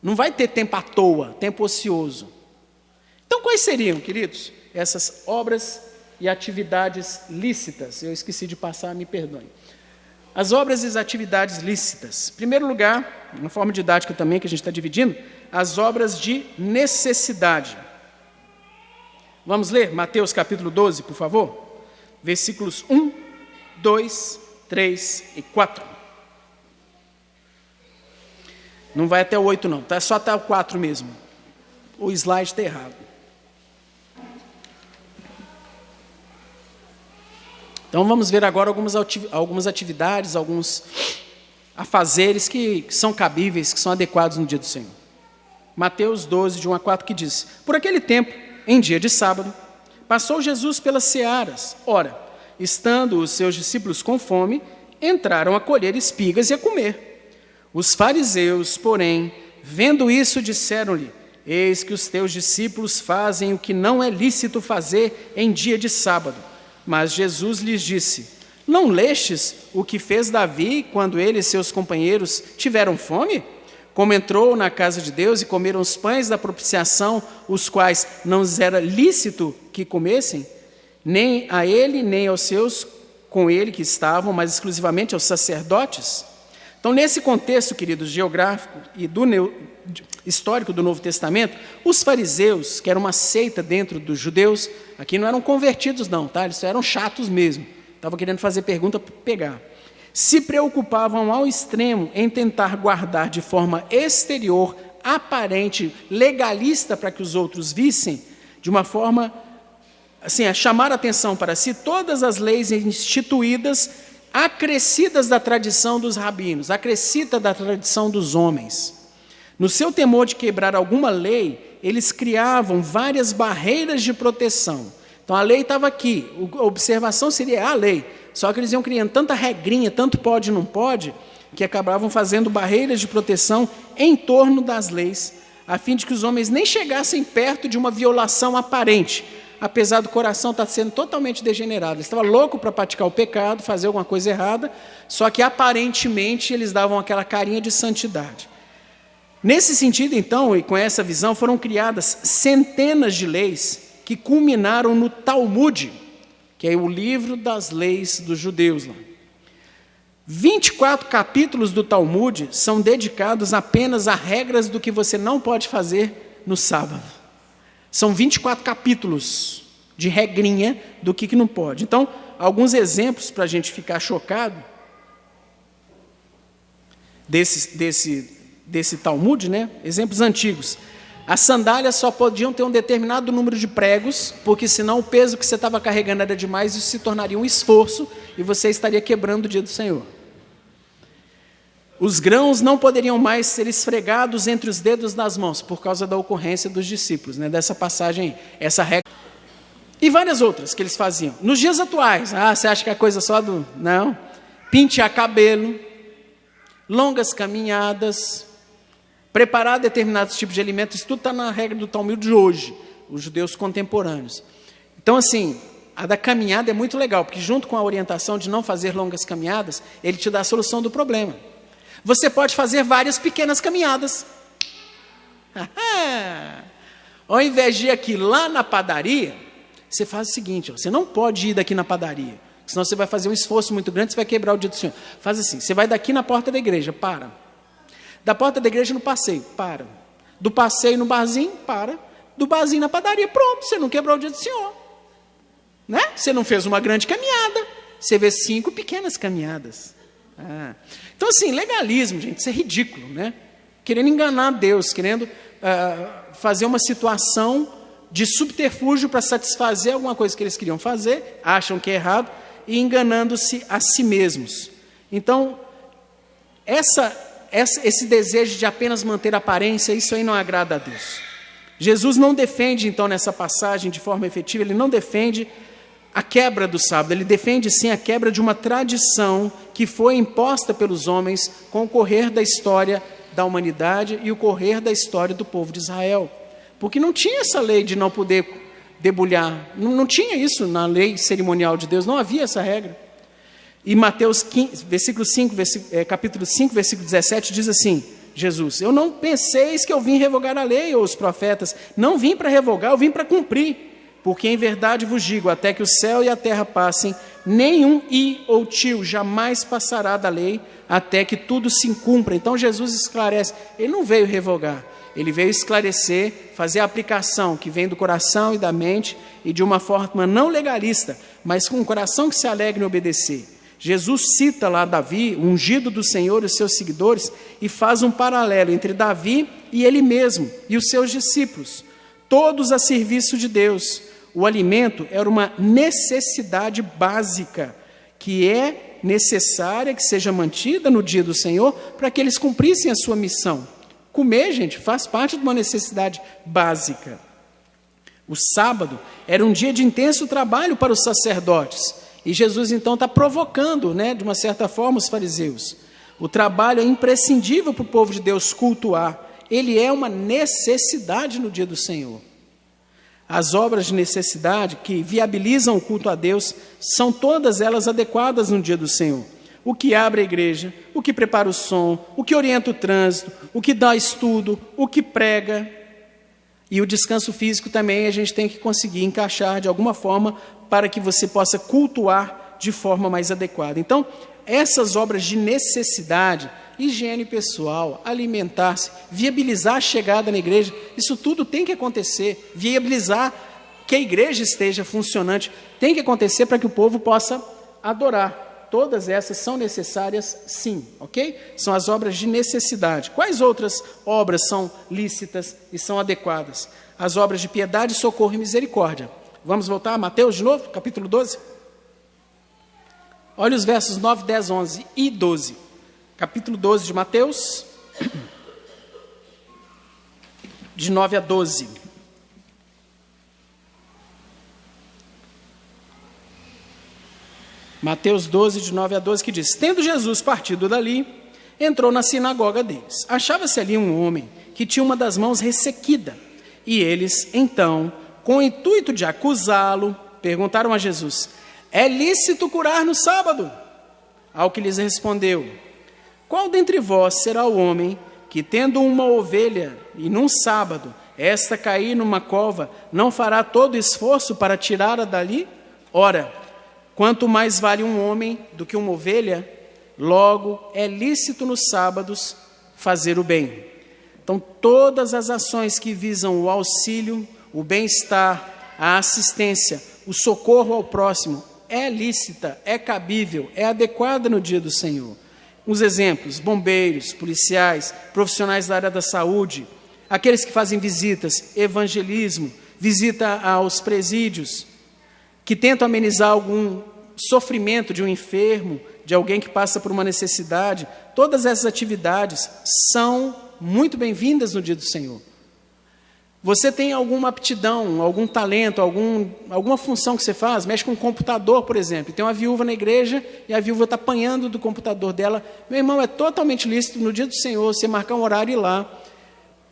Não vai ter tempo à toa, tempo ocioso. Então, quais seriam, queridos, essas obras e atividades lícitas? Eu esqueci de passar, me perdoem. As obras e as atividades lícitas. Em primeiro lugar, na forma didática também, que a gente está dividindo, as obras de necessidade. Vamos ler Mateus capítulo 12, por favor? Versículos 1, 2, 3 e 4. Não vai até o 8 não, tá? Só até o 4 mesmo. O slide está errado. Então vamos ver agora algumas atividades, alguns afazeres que são cabíveis, que são adequados no dia do Senhor. Mateus 12, de 1 a 4, que diz: Por aquele tempo, em dia de sábado, passou Jesus pelas searas. Ora, estando os seus discípulos com fome, entraram a colher espigas e a comer. Os fariseus, porém, vendo isso, disseram-lhe: Eis que os teus discípulos fazem o que não é lícito fazer em dia de sábado. Mas Jesus lhes disse: Não lestes o que fez Davi quando ele e seus companheiros tiveram fome? Como entrou na casa de Deus e comeram os pães da propiciação, os quais não lhes era lícito que comessem, nem a ele, nem aos seus com ele que estavam, mas exclusivamente aos sacerdotes? Então, nesse contexto, queridos, geográfico e histórico do Novo Testamento, os fariseus, que era uma seita dentro dos judeus, aqui não eram convertidos não, tá? Eles eram chatos mesmo, estavam querendo fazer pergunta para pegar. Se preocupavam ao extremo em tentar guardar de forma exterior, aparente, legalista, para que os outros vissem, de uma forma, assim, a chamar a atenção para si, todas as leis instituídas, acrescidas da tradição dos rabinos, acrescida da tradição dos homens. No seu temor de quebrar alguma lei, eles criavam várias barreiras de proteção. Então a lei estava aqui, a observação seria a lei, só que eles iam criando tanta regrinha, tanto pode e não pode, que acabavam fazendo barreiras de proteção em torno das leis, a fim de que os homens nem chegassem perto de uma violação aparente, apesar do coração estar sendo totalmente degenerado. Eles estavam loucos para praticar o pecado, fazer alguma coisa errada, só que aparentemente eles davam aquela carinha de santidade. Nesse sentido, então, e com essa visão, foram criadas centenas de leis que culminaram no Talmud, que é o livro das leis dos judeus. 24 capítulos do Talmud são dedicados apenas a regras do que você não pode fazer no sábado. São 24 capítulos de regrinha do que não pode. Então, alguns exemplos para a gente ficar chocado desse Talmud, né? Exemplos antigos. As sandálias só podiam ter um determinado número de pregos, porque senão o peso que você estava carregando era demais, isso se tornaria um esforço e você estaria quebrando o dia do Senhor. Os grãos não poderiam mais ser esfregados entre os dedos das mãos, por causa da ocorrência dos discípulos, né? Dessa passagem, essa regra. E várias outras que eles faziam. Nos dias atuais, você acha que é coisa só do... Não. Pentear cabelo, longas caminhadas, preparar determinados tipos de alimentos, isso tudo está na regra do Talmud de hoje, os judeus contemporâneos. Então, assim, a da caminhada é muito legal, porque junto com a orientação de não fazer longas caminhadas, ele te dá a solução do problema. Você pode fazer várias pequenas caminhadas. Ao invés de ir aqui lá na padaria, você faz o seguinte, você não pode ir daqui na padaria, senão você vai fazer um esforço muito grande, você vai quebrar o dia do Senhor. Faz assim, você vai daqui na porta da igreja, para. Da porta da igreja no passeio, para. Do passeio no barzinho, para. Do barzinho na padaria, pronto, você não quebrou o dia do Senhor. Né? Você não fez uma grande caminhada, você vê 5 pequenas caminhadas. Então, assim, legalismo, gente, isso é ridículo, né? Querendo enganar Deus, querendo fazer uma situação de subterfúgio para satisfazer alguma coisa que eles queriam fazer, acham que é errado, e enganando-se a si mesmos. Então, esse desejo de apenas manter a aparência, isso aí não agrada a Deus. Jesus não defende, então, nessa passagem de forma efetiva, ele não defende a quebra do sábado, ele defende sim a quebra de uma tradição que foi imposta pelos homens com o correr da história da humanidade e o correr da história do povo de Israel. Porque não tinha essa lei de não poder debulhar, não tinha isso na lei cerimonial de Deus, não havia essa regra. E Mateus 15, capítulo 5, versículo 17, diz assim, Jesus, eu não penseis que eu vim revogar a lei ou os profetas, não vim para revogar, eu vim para cumprir. Porque em verdade vos digo, até que o céu e a terra passem, nenhum i ou tio jamais passará da lei, até que tudo se cumpra. Então Jesus esclarece, ele não veio revogar, ele veio esclarecer, fazer a aplicação que vem do coração e da mente, e de uma forma não legalista, mas com um coração que se alegre em obedecer. Jesus cita lá Davi, o ungido do Senhor e os seus seguidores, e faz um paralelo entre Davi e ele mesmo, e os seus discípulos, todos a serviço de Deus. O alimento era uma necessidade básica, que é necessária que seja mantida no dia do Senhor, para que eles cumprissem a sua missão. Comer, gente, faz parte de uma necessidade básica. O sábado era um dia de intenso trabalho para os sacerdotes, e Jesus então está provocando, de uma certa forma, os fariseus. O trabalho é imprescindível para o povo de Deus cultuar, ele é uma necessidade no dia do Senhor. As obras de necessidade que viabilizam o culto a Deus são todas elas adequadas no dia do Senhor. O que abre a igreja, o que prepara o som, o que orienta o trânsito, o que dá estudo, o que prega. E o descanso físico também a gente tem que conseguir encaixar de alguma forma para que você possa cultuar de forma mais adequada. Então, essas obras de necessidade, higiene pessoal, alimentar-se, viabilizar a chegada na igreja, isso tudo tem que acontecer, viabilizar que a igreja esteja funcionante, tem que acontecer para que o povo possa adorar. Todas essas são necessárias, sim, ok? São as obras de necessidade. Quais outras obras são lícitas e são adequadas? As obras de piedade, socorro e misericórdia. Vamos voltar a Mateus de novo, capítulo 12? Olha os versos 9, 10, 11 e 12. Capítulo 12 de Mateus, de 9 a 12. Mateus 12, de 9 a 12, que diz: Tendo Jesus partido dali, entrou na sinagoga deles. Achava-se ali um homem que tinha uma das mãos ressequida. E eles, então, com o intuito de acusá-lo, perguntaram a Jesus: É lícito curar no sábado? Ao que lhes respondeu: Qual dentre vós será o homem que, tendo uma ovelha, e num sábado, esta cair numa cova, não fará todo esforço para tirá-la dali? Ora, quanto mais vale um homem do que uma ovelha, logo é lícito nos sábados fazer o bem. Então, todas as ações que visam o auxílio, o bem-estar, a assistência, o socorro ao próximo, é lícita, é cabível, é adequada no dia do Senhor. Os exemplos: bombeiros, policiais, profissionais da área da saúde, aqueles que fazem visitas, evangelismo, visita aos presídios, que tentam amenizar algum sofrimento de um enfermo, de alguém que passa por uma necessidade. Todas essas atividades são muito bem-vindas no dia do Senhor. Você tem alguma aptidão, algum talento, alguma função que você faz, mexe com um computador, por exemplo, tem uma viúva na igreja e a viúva está apanhando do computador dela. Meu irmão, é totalmente lícito no dia do Senhor você marcar um horário e ir lá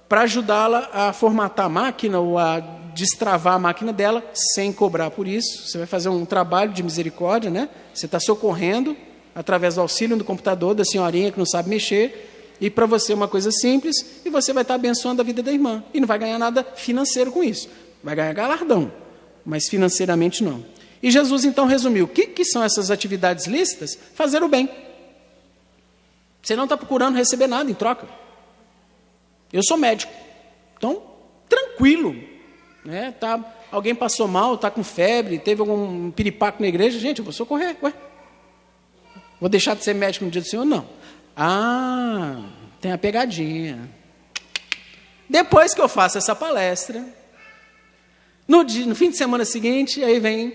para ajudá-la a formatar a máquina ou a destravar a máquina dela sem cobrar por isso. Você vai fazer um trabalho de misericórdia, Você está socorrendo através do auxílio do computador da senhorinha que não sabe mexer. E para você é uma coisa simples, e você vai estar abençoando a vida da irmã. E não vai ganhar nada financeiro com isso. Vai ganhar galardão, mas financeiramente não. E Jesus então resumiu: o que são essas atividades lícitas? Fazer o bem. Você não está procurando receber nada em troca. Eu sou médico, então tranquilo. Alguém passou mal, está com febre, teve algum piripaco na igreja, gente, eu vou socorrer. Vou deixar de ser médico no dia do Senhor? Não. Tem a pegadinha. Depois que eu faço essa palestra, No fim de semana seguinte, aí vem,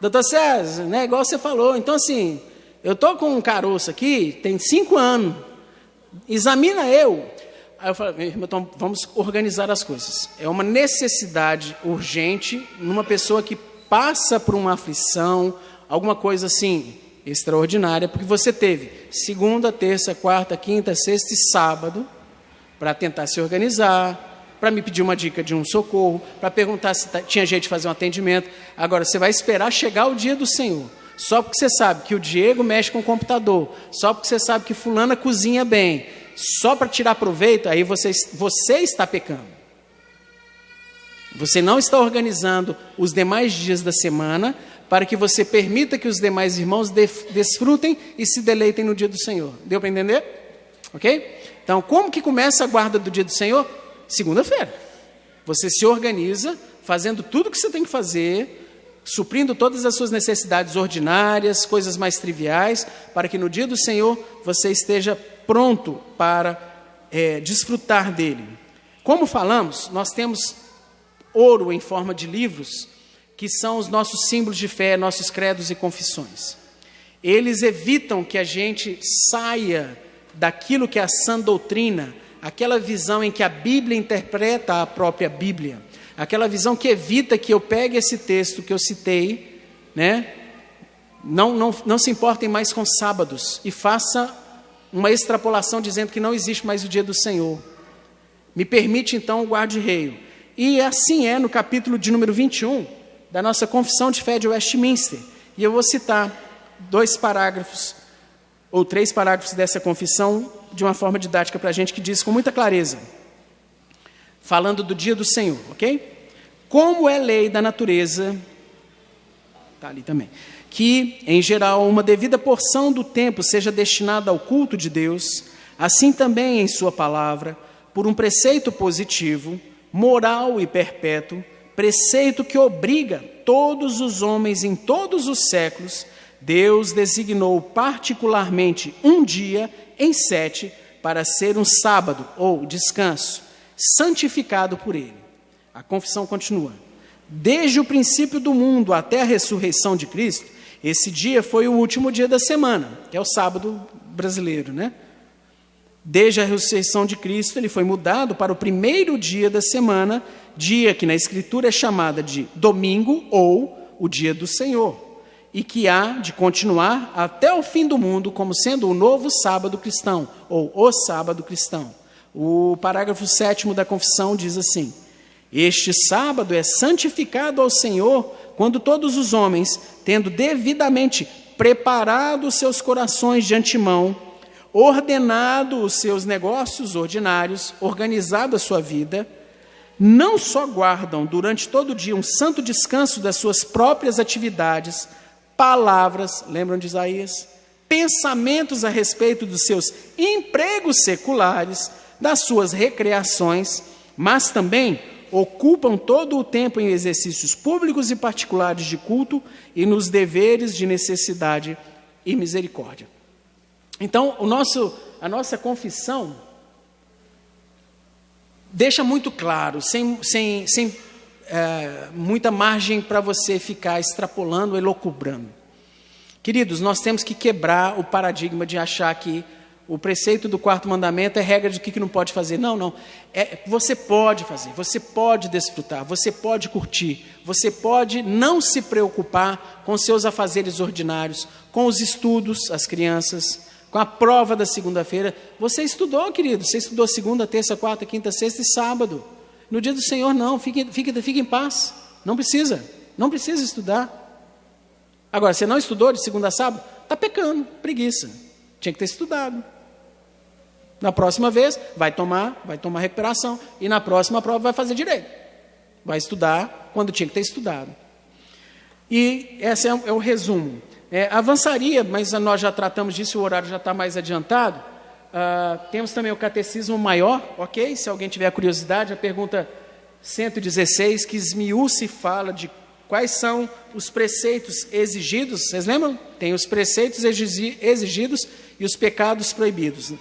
doutor César, né, igual você falou, então assim, eu estou com um caroço aqui, tem 5 anos, examina eu. Aí eu falei, então vamos organizar as coisas. É uma necessidade urgente numa pessoa que passa por uma aflição, alguma coisa assim, extraordinária, porque você teve segunda, terça, quarta, quinta, sexta e sábado para tentar se organizar, para me pedir uma dica de um socorro, para perguntar se tinha jeito de fazer um atendimento. Agora, você vai esperar chegar o dia do Senhor, só porque você sabe que o Diego mexe com o computador, só porque você sabe que fulana cozinha bem, só para tirar proveito, aí você está pecando. Você não está organizando os demais dias da semana para que você permita que os demais irmãos desfrutem e se deleitem no dia do Senhor. Deu para entender? Ok? Então, como que começa a guarda do dia do Senhor? Segunda-feira. Você se organiza, fazendo tudo o que você tem que fazer, suprindo todas as suas necessidades ordinárias, coisas mais triviais, para que no dia do Senhor você esteja pronto para desfrutar dele. Como falamos, nós temos ouro em forma de livros, que são os nossos símbolos de fé, nossos credos e confissões. Eles evitam que a gente saia daquilo que é a sã doutrina, aquela visão em que a Bíblia interpreta a própria Bíblia, aquela visão que evita que eu pegue esse texto que eu citei, né? Não se importem mais com sábados e faça uma extrapolação dizendo que não existe mais o dia do Senhor. Me permite então o guarda-reio. E assim é no capítulo de número 21 da nossa Confissão de Fé de Westminster. E eu vou citar 2 parágrafos ou 3 parágrafos dessa confissão de uma forma didática para a gente, que diz com muita clareza, falando do dia do Senhor, ok? Como é lei da natureza, está ali também, que, em geral, uma devida porção do tempo seja destinada ao culto de Deus, assim também em sua palavra, por um preceito positivo, moral e perpétuo, preceito que obriga todos os homens em todos os séculos, Deus designou particularmente um dia em 7 para ser um sábado ou descanso, santificado por ele. A confissão continua. Desde o princípio do mundo até a ressurreição de Cristo, esse dia foi o último dia da semana, que é o sábado brasileiro, né? Desde a ressurreição de Cristo, ele foi mudado para o primeiro dia da semana, dia que na Escritura é chamada de domingo ou o dia do Senhor, e que há de continuar até o fim do mundo como sendo o novo sábado cristão, ou o sábado cristão. O parágrafo 7º da confissão diz assim: este sábado é santificado ao Senhor quando todos os homens, tendo devidamente preparado os seus corações de antemão, ordenado os seus negócios ordinários, organizado a sua vida, não só guardam durante todo o dia um santo descanso das suas próprias atividades, palavras, lembram de Isaías? Pensamentos a respeito dos seus empregos seculares, das suas recreações, mas também ocupam todo o tempo em exercícios públicos e particulares de culto e nos deveres de necessidade e misericórdia. Então, a nossa confissão deixa muito claro, sem muita margem para você ficar extrapolando, elucubrando. Queridos, nós temos que quebrar o paradigma de achar que o preceito do 4º mandamento é regra de que não pode fazer. Não. Você pode fazer, você pode desfrutar, você pode curtir, você pode não se preocupar com seus afazeres ordinários, com os estudos, as crianças, com a prova da segunda-feira. Você estudou, querido, você estudou segunda, terça, quarta, quinta, sexta e sábado. No dia do Senhor, não, fique em paz, não precisa estudar. Agora, você não estudou de segunda a sábado, está pecando, preguiça, tinha que ter estudado. Na próxima vez, vai tomar recuperação, e na próxima prova vai fazer direito. Vai estudar quando tinha que ter estudado. E esse é o resumo. Avançaria, mas nós já tratamos disso, o horário já está mais adiantado. Temos também o catecismo maior, ok? Se alguém tiver curiosidade, a pergunta 116, que esmiúça e fala de quais são os preceitos exigidos. Vocês lembram? Tem os preceitos exigidos e os pecados proibidos.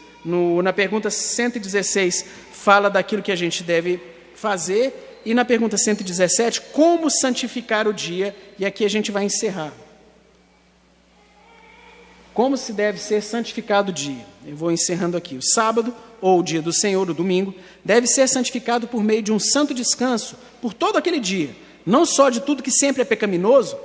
Na pergunta 116, fala daquilo que a gente deve fazer. E na pergunta 117, como santificar o dia? E aqui a gente vai encerrar. Como se deve ser santificado o dia? Eu vou encerrando aqui. O sábado, ou o dia do Senhor, o domingo, deve ser santificado por meio de um santo descanso, por todo aquele dia. Não só de tudo que sempre é pecaminoso.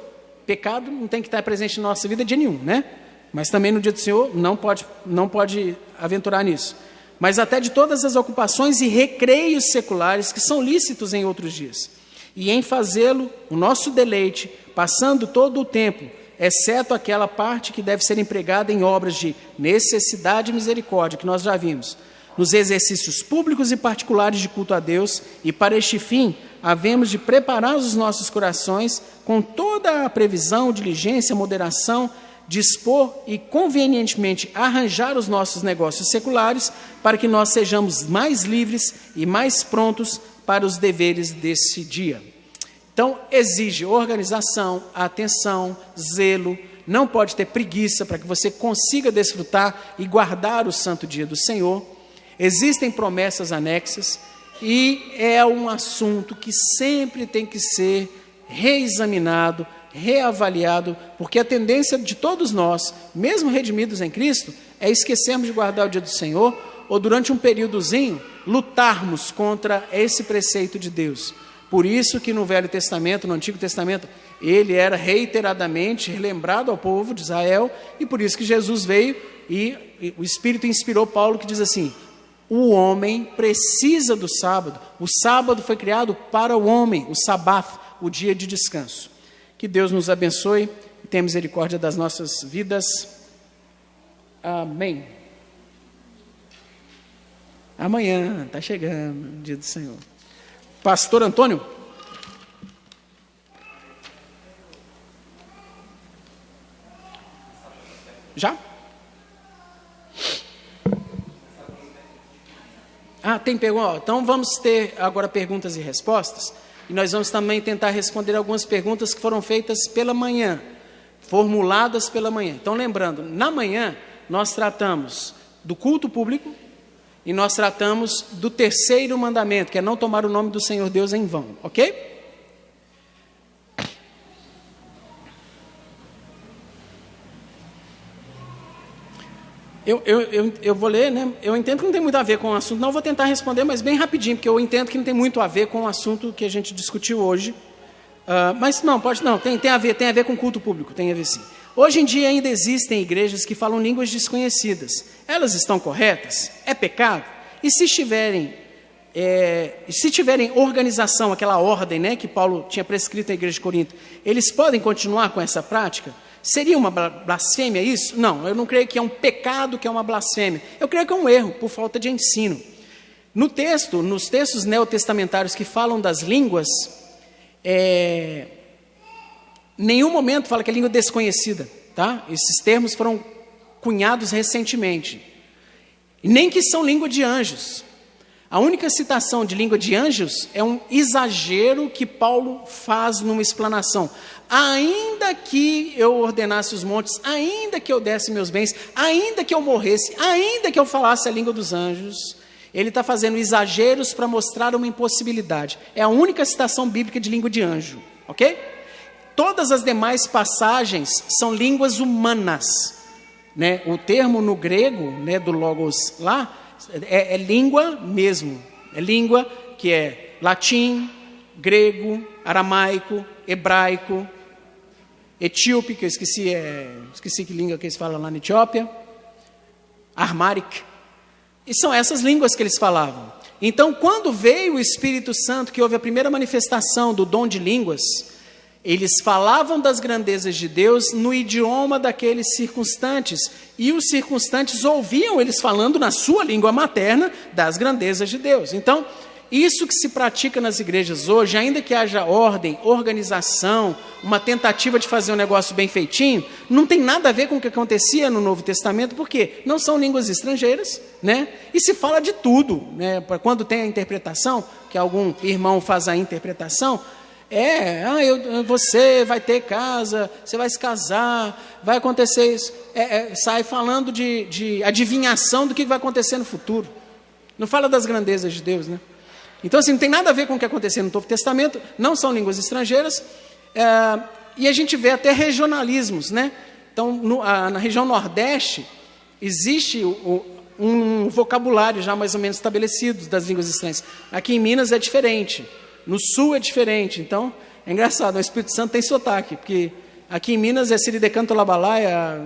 Pecado não tem que estar presente na nossa vida de nenhum, né? Mas também no dia do Senhor não pode aventurar nisso. Mas até de todas as ocupações e recreios seculares que são lícitos em outros dias. E em fazê-lo, o nosso deleite, passando todo o tempo, exceto aquela parte que deve ser empregada em obras de necessidade e misericórdia, que nós já vimos, nos exercícios públicos e particulares de culto a Deus, e para este fim, havemos de preparar os nossos corações com toda a previsão, diligência, moderação, dispor e convenientemente arranjar os nossos negócios seculares para que nós sejamos mais livres e mais prontos para os deveres desse dia. Então, exige organização, atenção, zelo, não pode ter preguiça para que você consiga desfrutar e guardar o santo dia do Senhor. Existem promessas anexas e é um assunto que sempre tem que ser reexaminado, reavaliado, porque a tendência de todos nós, mesmo redimidos em Cristo, é esquecermos de guardar o dia do Senhor, ou durante um períodozinho, lutarmos contra esse preceito de Deus. Por isso que no Velho Testamento, no Antigo Testamento, ele era reiteradamente relembrado ao povo de Israel, e por isso que Jesus veio e o Espírito inspirou Paulo, que diz assim: o homem precisa do sábado, o sábado foi criado para o homem, o sabato, o dia de descanso. Que Deus nos abençoe e tenha misericórdia das nossas vidas. Amém. Amanhã está chegando o dia do Senhor. Pastor Antônio. Já? Tem pergunta. Então vamos ter agora perguntas e respostas. E nós vamos também tentar responder algumas perguntas que foram feitas pela manhã, formuladas pela manhã. Então, lembrando, na manhã nós tratamos do culto público e nós tratamos do terceiro mandamento, que é não tomar o nome do Senhor Deus em vão, ok? Eu vou ler, né? Eu entendo que não tem muito a ver com o assunto, não vou tentar responder, mas bem rapidinho, porque eu entendo que não tem muito a ver com o assunto que a gente discutiu hoje. Mas não, tem a ver com culto público, tem a ver sim. Hoje em dia ainda existem igrejas que falam línguas desconhecidas. Elas estão corretas? É pecado? E se tiverem organização, aquela ordem, né, que Paulo tinha prescrito à igreja de Corinto, eles podem continuar com essa prática? Seria uma blasfêmia isso? Não, eu não creio que é um pecado, que é uma blasfêmia. Eu creio que é um erro, por falta de ensino. Nos textos neotestamentários que falam das línguas, nenhum momento fala que é língua desconhecida, tá? Esses termos foram cunhados recentemente. E nem que são língua de anjos. A única citação de língua de anjos é um exagero que Paulo faz numa explanação. Ainda que eu ordenasse os montes, ainda que eu desse meus bens, ainda que eu morresse, ainda que eu falasse a língua dos anjos, ele está fazendo exageros para mostrar uma impossibilidade. É a única citação bíblica de língua de anjo, ok? Todas as demais passagens são línguas humanas, né? O termo no grego, né, do logos lá, é língua mesmo. É língua que é latim, grego, aramaico, hebraico, etíope, que eu esqueci que língua que eles falam lá na Etiópia, Armaric, e são essas línguas que eles falavam. Então, quando veio o Espírito Santo, que houve a primeira manifestação do dom de línguas, eles falavam das grandezas de Deus no idioma daqueles circunstantes, e os circunstantes ouviam eles falando na sua língua materna das grandezas de Deus. Então, isso que se pratica nas igrejas hoje, ainda que haja ordem, organização, uma tentativa de fazer um negócio bem feitinho, não tem nada a ver com o que acontecia no Novo Testamento, porque não são línguas estrangeiras, né? E se fala de tudo, né? Quando tem a interpretação, que algum irmão faz a interpretação, você vai ter casa, você vai se casar, vai acontecer isso, sai falando de adivinhação do que vai acontecer no futuro. Não fala das grandezas de Deus, né? Então, assim, não tem nada a ver com o que aconteceu no Novo Testamento, não são línguas estrangeiras, e a gente vê até regionalismos, né? Então, na região Nordeste, existe um vocabulário já mais ou menos estabelecido das línguas estranhas. Aqui em Minas é diferente, no Sul é diferente. Então, é engraçado, o Espírito Santo tem sotaque, porque aqui em Minas é Siridecanto Labalaia,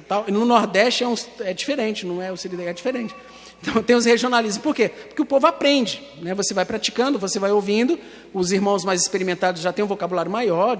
tal, e no Nordeste é diferente, não é o Siridecanto, é diferente. Então, tem os regionalismos. Por quê? Porque o povo aprende, né? Você vai praticando, você vai ouvindo, os irmãos mais experimentados já têm um vocabulário maior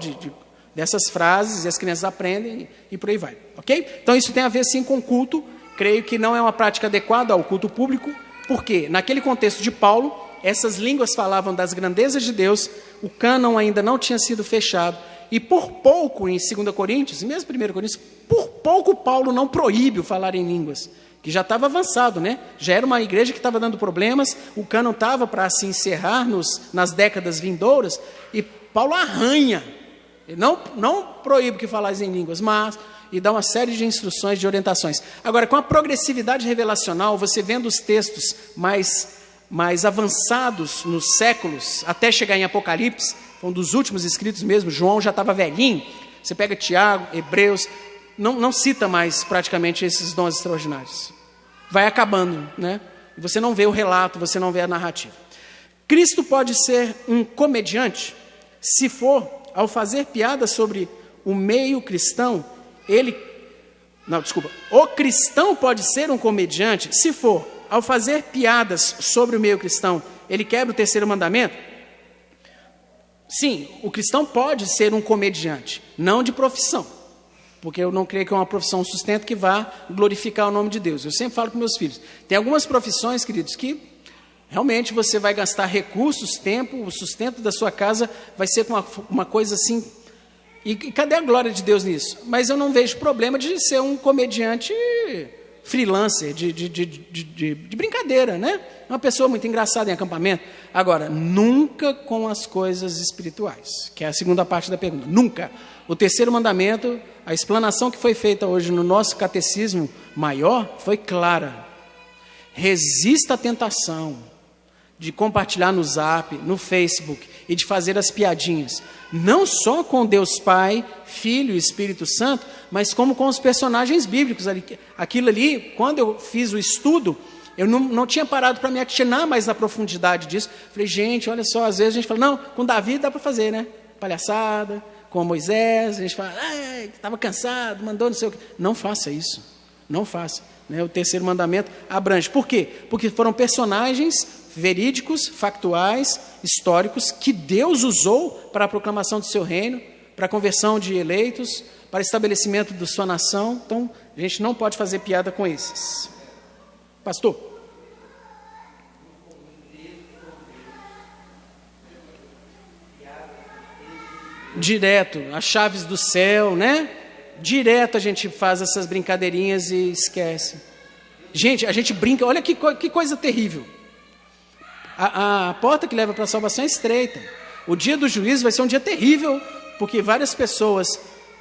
dessas frases, e as crianças aprendem, e por aí vai, ok? Então, isso tem a ver, sim, com culto. Creio que não é uma prática adequada ao culto público, porque, naquele contexto de Paulo, essas línguas falavam das grandezas de Deus, o cânon ainda não tinha sido fechado, e por pouco, em 2 Coríntios, e mesmo 1 Coríntios, por pouco Paulo não proíbe o falar em línguas, que já estava avançado, né? Já era uma igreja que estava dando problemas, o cânon estava para se encerrar nas décadas vindouras, e Paulo arranha, ele não proíbe que falasse em línguas, mas e dá uma série de instruções, de orientações. Agora, com a progressividade revelacional, você vendo os textos mais avançados nos séculos, até chegar em Apocalipse, um dos últimos escritos mesmo, João já estava velhinho, você pega Tiago, Hebreus, não cita mais praticamente esses dons extraordinários. Vai acabando, né? Você não vê o relato, você não vê a narrativa. Cristo pode ser um comediante, se for, ao fazer piada sobre o meio cristão, o cristão pode ser um comediante, se for, ao fazer piadas sobre o meio cristão, ele quebra o 3º mandamento? Sim, o cristão pode ser um comediante, não de profissão, porque eu não creio que é uma profissão, um sustento que vá glorificar o nome de Deus. Eu sempre falo com meus filhos, tem algumas profissões, queridos, que realmente você vai gastar recursos, tempo, o sustento da sua casa vai ser uma coisa assim. E cadê a glória de Deus nisso? Mas eu não vejo problema de ser um comediante freelancer, de brincadeira, né? Uma pessoa muito engraçada em acampamento. Agora, nunca com as coisas espirituais, que é a segunda parte da pergunta. Nunca. O 3º mandamento, a explanação que foi feita hoje no nosso catecismo maior, foi clara. Resista à tentação de compartilhar no Zap, no Facebook, e de fazer as piadinhas, não só com Deus Pai, Filho e Espírito Santo, mas como com os personagens bíblicos. Aquilo ali, quando eu fiz o estudo, eu não tinha parado para me atinar mais na profundidade disso. Falei, gente, olha só, às vezes a gente fala, não, com Davi dá para fazer, né? Palhaçada, com Moisés, a gente fala, estava cansado, mandou não sei o quê. Não faça isso, não faça. Né? O 3º mandamento abrange. Por quê? Porque foram personagens verídicos, factuais, históricos, que Deus usou para a proclamação do seu reino, para a conversão de eleitos, para estabelecimento da sua nação. Então, a gente não pode fazer piada com esses. Pastor? Direto, as chaves do céu, né? Direto a gente faz essas brincadeirinhas e esquece. Gente, a gente brinca, olha que coisa terrível. A porta que leva para a salvação é estreita. O dia do juízo vai ser um dia terrível, porque várias pessoas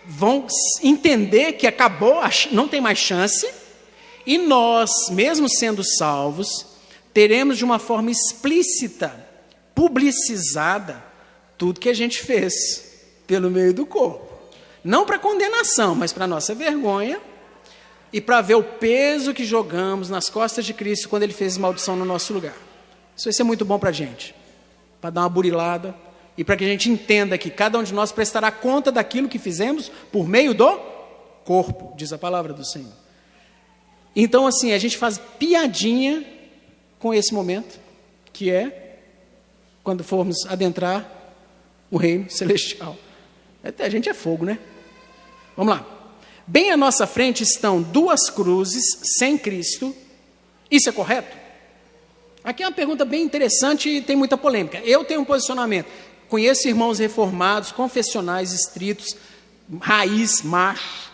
vão entender que acabou, não tem mais chance, e nós, mesmo sendo salvos, teremos de uma forma explícita, publicizada, tudo que a gente fez pelo meio do corpo. Não para condenação, mas para nossa vergonha, e para ver o peso que jogamos nas costas de Cristo quando Ele fez maldição no nosso lugar. Isso vai ser muito bom para a gente, para dar uma burilada, e para que a gente entenda que cada um de nós prestará conta daquilo que fizemos por meio do corpo, diz a palavra do Senhor. Então, assim, a gente faz piadinha com esse momento, que é quando formos adentrar o reino celestial. A gente é fogo, né? Vamos lá. Bem à nossa frente estão 2 cruzes sem Cristo. Isso é correto? Aqui é uma pergunta bem interessante e tem muita polêmica. Eu tenho um posicionamento. Conheço irmãos reformados, confessionais, estritos, raiz, macho,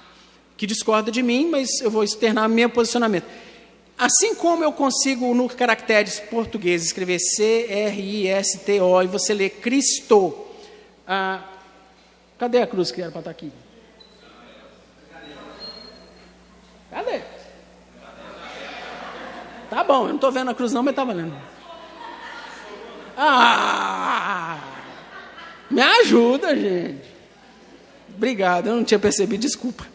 que discorda de mim, mas eu vou externar meu posicionamento. Assim como eu consigo, no caracteres portugueses, escrever C-R-I-S-T-O, e você lê Cristo. Cadê a cruz que era para estar aqui? Cadê? Tá bom, eu não estou vendo a cruz não, mas está valendo. Me ajuda, gente. Obrigado, eu não tinha percebido, desculpa.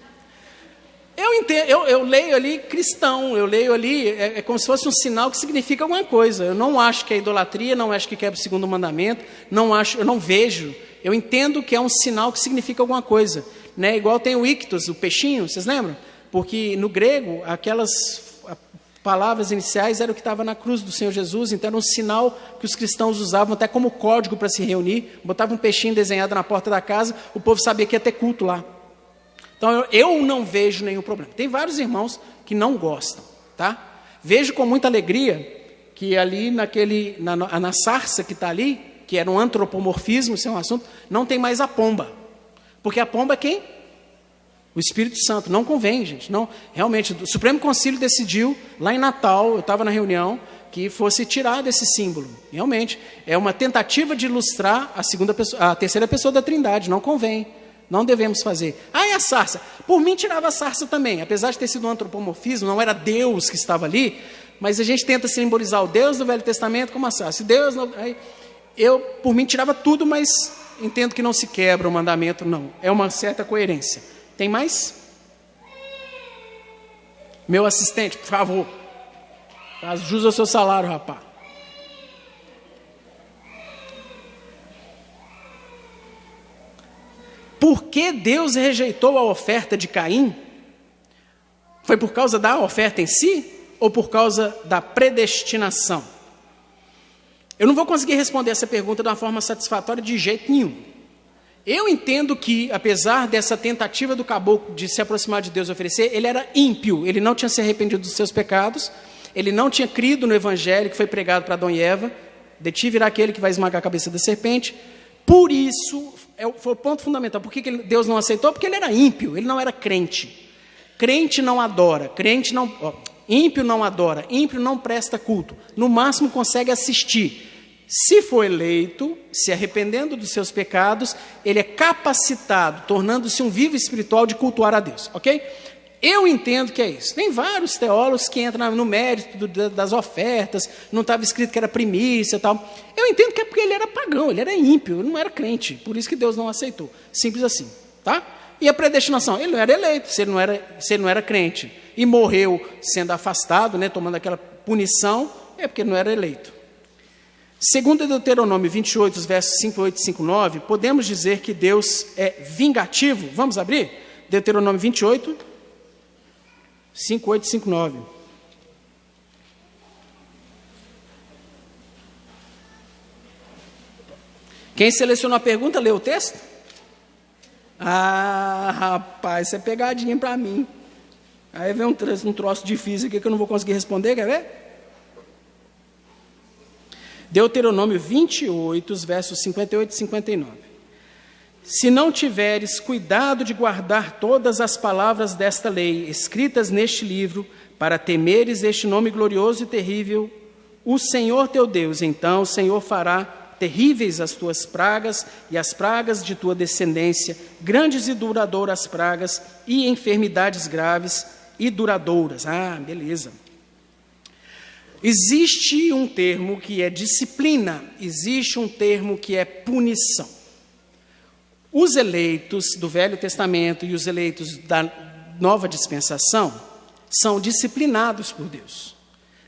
Eu entendo, eu leio ali cristão, eu leio ali, é como se fosse um sinal que significa alguma coisa. Eu não acho que é idolatria, não acho que quebra o segundo mandamento, eu não vejo. Eu entendo que é um sinal que significa alguma coisa. Né? Igual tem o ictus, o peixinho, vocês lembram? Porque no grego, aquelas palavras iniciais eram o que estava na cruz do Senhor Jesus, então era um sinal que os cristãos usavam até como código para se reunir. Botava um peixinho desenhado na porta da casa, o povo sabia que ia ter culto lá. Então eu não vejo nenhum problema. Tem vários irmãos que não gostam, tá? Vejo com muita alegria que ali na sarça que está ali, que era um antropomorfismo, isso é um assunto, não tem mais a pomba. Porque a pomba é quem? O Espírito Santo. Não convém, gente. Não, realmente, o Supremo Concílio decidiu, lá em Natal, eu estava na reunião, que fosse tirado esse símbolo. Realmente, é uma tentativa de ilustrar a terceira pessoa da Trindade. Não convém. Não devemos fazer. E a sarça? Por mim, tirava a sarça também. Apesar de ter sido um antropomorfismo, não era Deus que estava ali, mas a gente tenta simbolizar o Deus do Velho Testamento como a sarça. Deus não... por mim, tirava tudo, mas entendo que não se quebra o mandamento, não. É uma certa coerência. Tem mais? Meu assistente, por favor. Faz jus ao seu salário, rapaz. Por que Deus rejeitou a oferta de Caim? Foi por causa da oferta em si? Ou por causa da predestinação? Eu não vou conseguir responder essa pergunta de uma forma satisfatória de jeito nenhum. Eu entendo que, apesar dessa tentativa do caboclo de se aproximar de Deus e oferecer, ele era ímpio, ele não tinha se arrependido dos seus pecados, ele não tinha crido no evangelho que foi pregado para Adão e Eva, de ti virá aquele que vai esmagar a cabeça da serpente. Por isso, foi o ponto fundamental. Por que Deus não aceitou? Porque ele era ímpio, ele não era crente. Crente não adora, ímpio não adora, ímpio não presta culto, no máximo consegue assistir. Se for eleito, se arrependendo dos seus pecados, ele é capacitado, tornando-se um vivo espiritual de cultuar a Deus, ok? Eu entendo que é isso. Tem vários teólogos que entram no mérito das ofertas, não estava escrito que era primícia e tal. Eu entendo que é porque ele era pagão, ele era ímpio, ele não era crente, por isso que Deus não aceitou. Simples assim, tá? E a predestinação? Ele não era eleito, se ele não era crente e morreu sendo afastado, né, tomando aquela punição, é porque ele não era eleito. Segundo Deuteronômio 28, os versos 5, 8 e 5, 9, podemos dizer que Deus é vingativo. Vamos abrir? Deuteronômio 28, 5, 8 e 5, 9. Quem selecionou a pergunta, leu o texto? Rapaz, isso é pegadinha para mim. Aí vem um troço difícil aqui que eu não vou conseguir responder, quer ver? Deuteronômio 28, os versos 58 e 59. Se não tiveres cuidado de guardar todas as palavras desta lei, escritas neste livro, para temeres este nome glorioso e terrível, o Senhor teu Deus, então o Senhor fará terríveis as tuas pragas e as pragas de tua descendência, grandes e duradouras pragas e enfermidades graves e duradouras. Beleza. Existe um termo que é disciplina, existe um termo que é punição. Os eleitos do Velho Testamento e os eleitos da Nova Dispensação são disciplinados por Deus.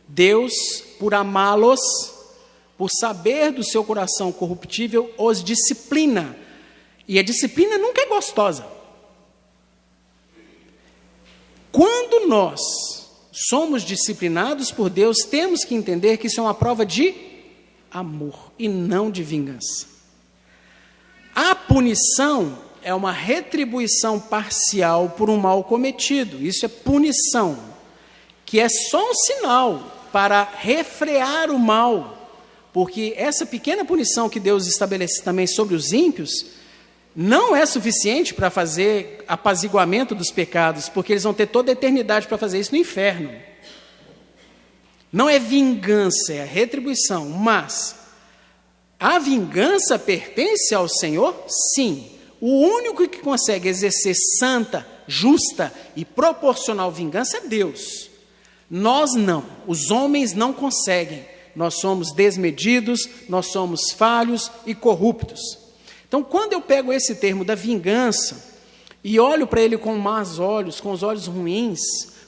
Deus, por amá-los, por saber do seu coração corruptível, os disciplina. E a disciplina nunca é gostosa. Quando nós somos disciplinados por Deus, temos que entender que isso é uma prova de amor e não de vingança. A punição é uma retribuição parcial por um mal cometido. Isso é punição, que é só um sinal para refrear o mal, porque essa pequena punição que Deus estabelece também sobre os ímpios não é suficiente para fazer apaziguamento dos pecados, porque eles vão ter toda a eternidade para fazer isso no inferno. Não é vingança, é retribuição, mas a vingança pertence ao Senhor? Sim. O único que consegue exercer santa, justa e proporcional vingança é Deus. Nós não, os homens não conseguem. nós somos desmedidos, nós somos falhos e corruptos. Então, quando eu pego esse termo da vingança e olho para ele com maus olhos, com os olhos ruins,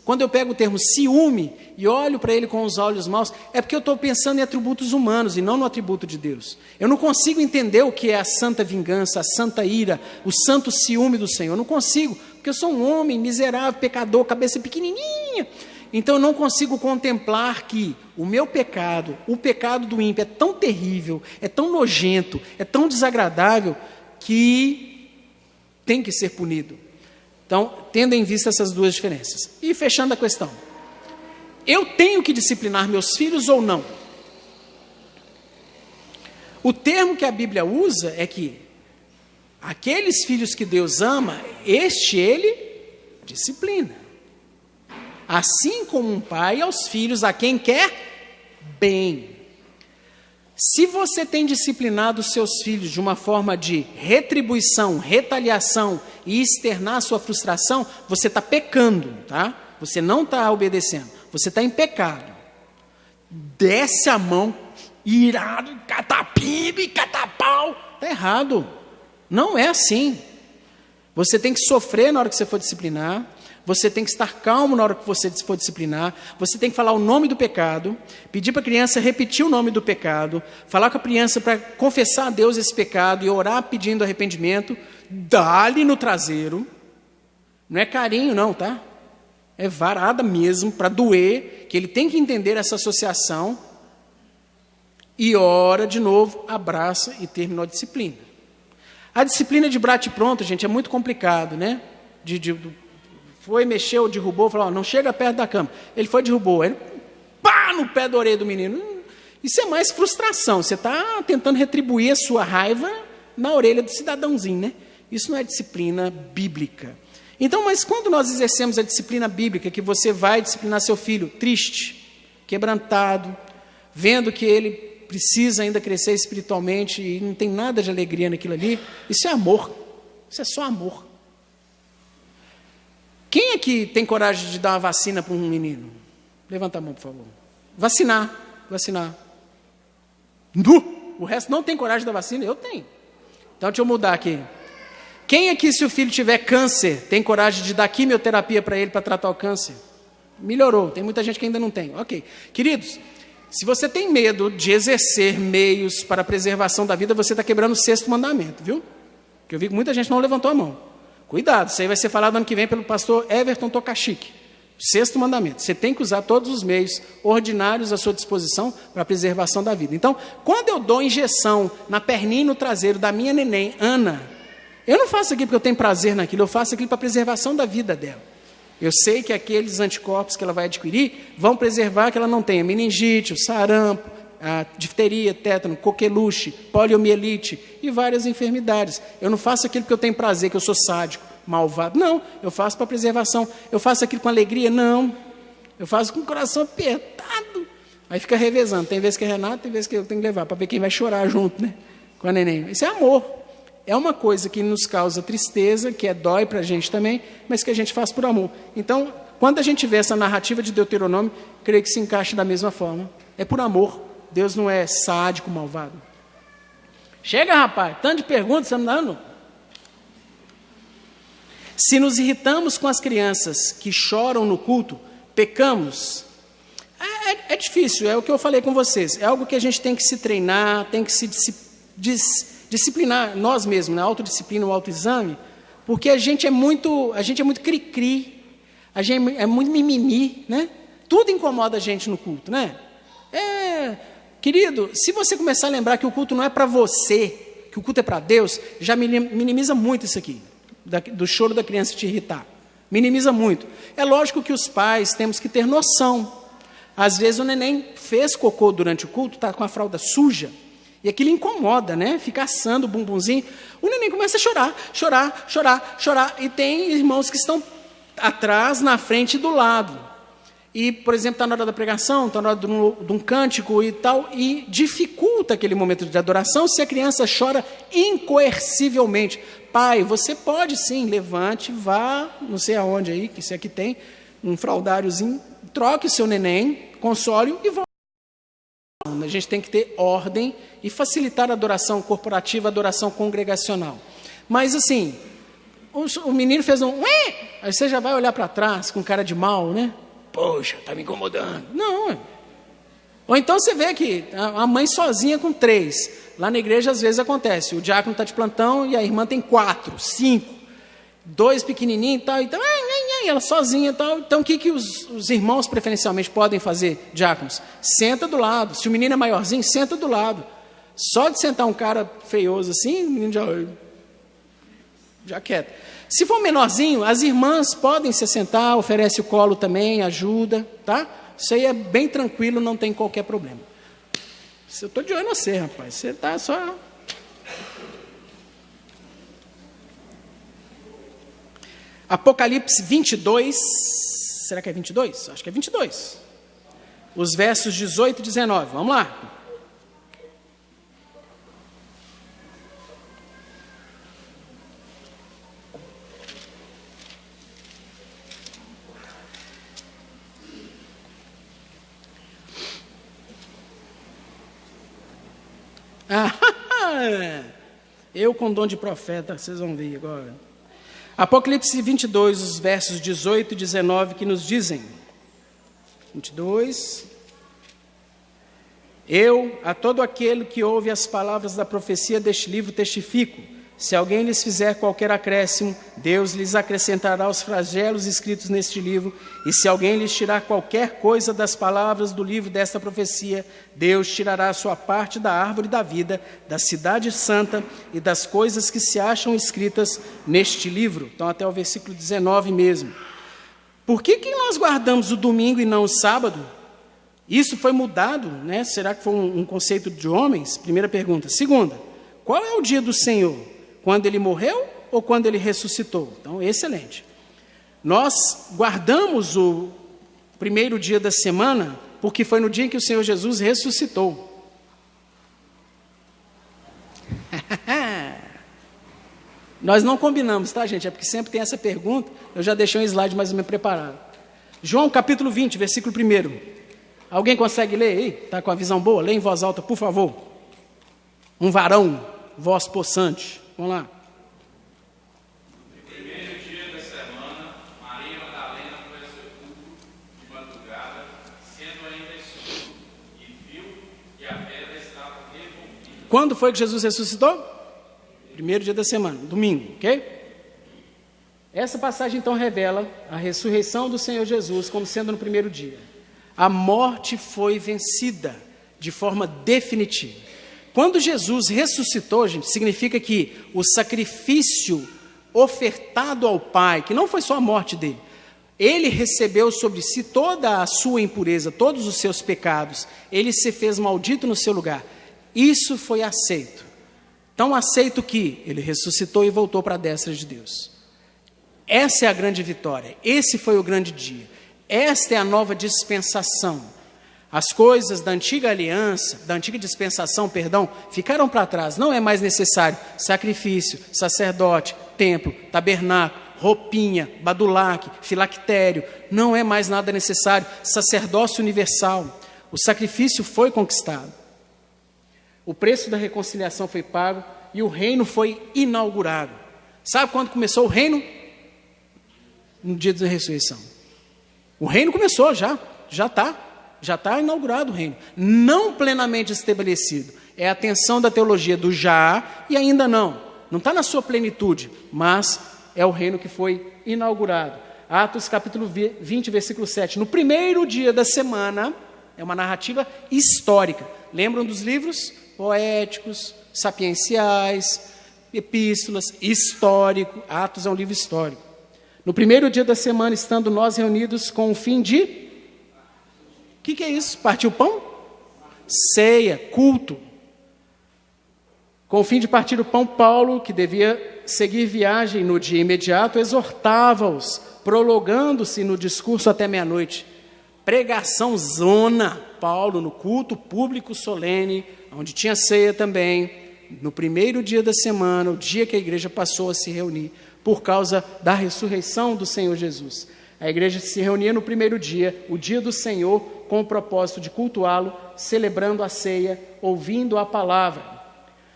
quando eu pego o termo ciúme e olho para ele com os olhos maus, é porque eu estou pensando em atributos humanos e não no atributo de Deus. Eu não consigo entender o que é a santa vingança, a santa ira, o santo ciúme do Senhor. Eu não consigo, porque eu sou um homem miserável, pecador, cabeça pequenininha. Então eu não consigo contemplar que o meu pecado, o pecado do ímpio é tão terrível, é tão nojento, é tão desagradável, que tem que ser punido. Então, tendo em vista essas duas diferenças. E fechando a questão. Eu tenho que disciplinar meus filhos ou não? O termo que a Bíblia usa é que aqueles filhos que Deus ama, ele disciplina. Assim como um pai aos filhos a quem quer bem. Se você tem disciplinado os seus filhos de uma forma de retribuição, retaliação e externar a sua frustração, você está pecando, tá? Você não está obedecendo, você está em pecado. Desce a mão, irado, catapimba e catapau. Está errado. Não é assim. Você tem que sofrer na hora que você for disciplinar. Você tem que estar calmo na hora que você for disciplinar. Você tem que falar o nome do pecado, pedir para a criança repetir o nome do pecado, falar com a criança para confessar a Deus esse pecado e orar pedindo arrependimento, dá-lhe no traseiro. Não é carinho não, tá? É varada mesmo, para doer, que ele tem que entender essa associação. E ora de novo, abraça e terminou a disciplina. A disciplina de bate-pronto, gente, é muito complicado, né? Foi, mexeu, derrubou, falou, não chega perto da cama. Ele foi, derrubou, ele pá, no pé da orelha do menino. Isso é mais frustração, você está tentando retribuir a sua raiva na orelha do cidadãozinho, né? Isso não é disciplina bíblica. Então, mas quando nós exercemos a disciplina bíblica, que você vai disciplinar seu filho triste, quebrantado, vendo que ele precisa ainda crescer espiritualmente e não tem nada de alegria naquilo ali, isso é amor, isso é só amor. Quem aqui tem coragem de dar uma vacina para um menino? Levanta a mão, por favor. Vacinar. O resto não tem coragem da vacina? Eu tenho. Então, deixa eu mudar aqui. Quem aqui, se o filho tiver câncer, tem coragem de dar quimioterapia para ele para tratar o câncer? Melhorou. Tem muita gente que ainda não tem. Ok. Queridos, se você tem medo de exercer meios para a preservação da vida, você está quebrando o 6º mandamento, viu? Porque eu vi que muita gente não levantou a mão. Cuidado, isso aí vai ser falado ano que vem pelo pastor Everton Tocachique. 6º mandamento. Você tem que usar todos os meios ordinários à sua disposição para a preservação da vida. Então, quando eu dou injeção na perninha e no traseiro da minha neném, Ana, eu não faço aquilo porque eu tenho prazer naquilo, eu faço aquilo para a preservação da vida dela. Eu sei que aqueles anticorpos que ela vai adquirir vão preservar que ela não tenha meningite, o sarampo, a difteria, tétano, coqueluche, poliomielite e várias enfermidades. Eu não faço aquilo porque eu tenho prazer, que eu sou sádico, malvado. Não, eu faço para preservação. Eu faço aquilo com alegria? Não. Eu faço com o coração apertado. Aí fica revezando. Tem vezes que é Renato, tem vezes que eu tenho que levar, para ver quem vai chorar junto, né? Com a neném. Isso é amor. É uma coisa que nos causa tristeza, que dói para a gente também, mas que a gente faz por amor. Então, quando a gente vê essa narrativa de Deuteronômio, creio que se encaixa da mesma forma. É por amor. Deus não é sádico, malvado. Chega, rapaz, tanto de perguntas, você não dá, não. Se nos irritamos com as crianças que choram no culto, pecamos. É difícil, é o que eu falei com vocês. É algo que a gente tem que se treinar, tem que se disciplinar nós mesmos, na autodisciplina, o autoexame, porque a gente é muito cri-cri, a gente é muito mimimi, né? Tudo incomoda a gente no culto, né? Querido, se você começar a lembrar que o culto não é para você, que o culto é para Deus, já minimiza muito isso aqui, do choro da criança te irritar. Minimiza muito. É lógico que os pais temos que ter noção. Às vezes o neném fez cocô durante o culto, está com a fralda suja, e aquilo incomoda, né? Fica assando o bumbumzinho. O neném começa a chorar. E tem irmãos que estão atrás, na frente e do lado. E, por exemplo, está na hora da pregação, está na hora de um cântico e tal, e dificulta aquele momento de adoração se a criança chora incoercivelmente. Pai, você pode sim, levante, vá, não sei aonde aí, que se aqui tem, um fraldáriozinho, troque o seu neném, console-o e volte A gente tem que ter ordem e facilitar a adoração corporativa, a adoração congregacional. Mas assim, o menino fez um ué, aí você já vai olhar para trás com cara de mal, né? Poxa, tá me incomodando. Não. Ou então você vê que a mãe sozinha com 3. Lá na igreja às vezes acontece, o diácono está de plantão e a irmã tem 4, 5, 2 pequenininhos e tal, então ela sozinha e tal. Então o que os irmãos preferencialmente podem fazer, diáconos? Senta do lado. Se o menino é maiorzinho, senta do lado. Só de sentar um cara feioso assim, o menino já quieto. Se for menorzinho, as irmãs podem se sentar, oferece o colo também, ajuda, tá? Isso aí é bem tranquilo, não tem qualquer problema. Eu estou de olho em você, rapaz. Você está só... Apocalipse 22. Será que é 22? Acho que é 22. Os versos 18 e 19. Vamos lá. Eu com dom de profeta, vocês vão ver agora. Apocalipse 22, os versos 18 e 19 que nos dizem. 22. Eu, a todo aquele que ouve as palavras da profecia deste livro, testifico. Se alguém lhes fizer qualquer acréscimo, Deus lhes acrescentará os flagelos escritos neste livro. E se alguém lhes tirar qualquer coisa das palavras do livro desta profecia, Deus tirará a sua parte da árvore da vida, da cidade santa e das coisas que se acham escritas neste livro. Então até o versículo 19 mesmo. Por que nós guardamos o domingo e não o sábado? Isso foi mudado, né? Será que foi um conceito de homens? Primeira pergunta. Segunda, qual é o dia do Senhor? Quando ele morreu ou quando ele ressuscitou? Então, excelente. Nós guardamos o primeiro dia da semana porque foi no dia em que o Senhor Jesus ressuscitou. Nós não combinamos, tá, gente? É porque sempre tem essa pergunta. Eu já deixei um slide mais ou menos preparado. João capítulo 20, versículo 1. Alguém consegue ler aí? Está com a visão boa? Lê em voz alta, por favor. Um varão, voz possante. Vamos lá. No primeiro dia da semana, Maria Madalena foi ao sepulcro de madrugada, sendo ainda escuro, e viu que a pedra estava removida. Quando foi que Jesus ressuscitou? Primeiro dia da semana, domingo, ok? Essa passagem então revela a ressurreição do Senhor Jesus como sendo no primeiro dia. A morte foi vencida de forma definitiva. Quando Jesus ressuscitou, gente, significa que o sacrifício ofertado ao Pai, que não foi só a morte dele, ele recebeu sobre si toda a sua impureza, todos os seus pecados, ele se fez maldito no seu lugar. Isso foi aceito. Tão aceito que ele ressuscitou e voltou para a destra de Deus. Essa é a grande vitória, esse foi o grande dia. Esta é a nova dispensação. As coisas da antiga aliança, da antiga dispensação, ficaram para trás. Não é mais necessário sacrifício, sacerdote, templo, tabernáculo, roupinha, badulaque, filactério. Não é mais nada necessário. Sacerdócio universal. O sacrifício foi conquistado. O preço da reconciliação foi pago e o reino foi inaugurado. Sabe quando começou o reino? No dia da ressurreição. O reino começou já está inaugurado o reino, não plenamente estabelecido. É a tensão da teologia do já e ainda não está na sua plenitude, mas é o reino que foi inaugurado. Atos capítulo 20, versículo 7. No primeiro dia da semana, é uma narrativa histórica. Lembram dos livros poéticos, sapienciais, epístolas, histórico. Atos é um livro histórico. No primeiro dia da semana, estando nós reunidos com o fim de... O que é isso? Partir o pão? Ceia, culto. Com o fim de partir o pão, Paulo, que devia seguir viagem no dia imediato, exortava-os, prolongando-se no discurso até meia-noite. Pregação zona, Paulo, no culto público solene, onde tinha ceia também, no primeiro dia da semana, o dia que a igreja passou a se reunir, por causa da ressurreição do Senhor Jesus. A igreja se reunia no primeiro dia, o dia do Senhor, com o propósito de cultuá-lo celebrando a ceia, ouvindo a palavra.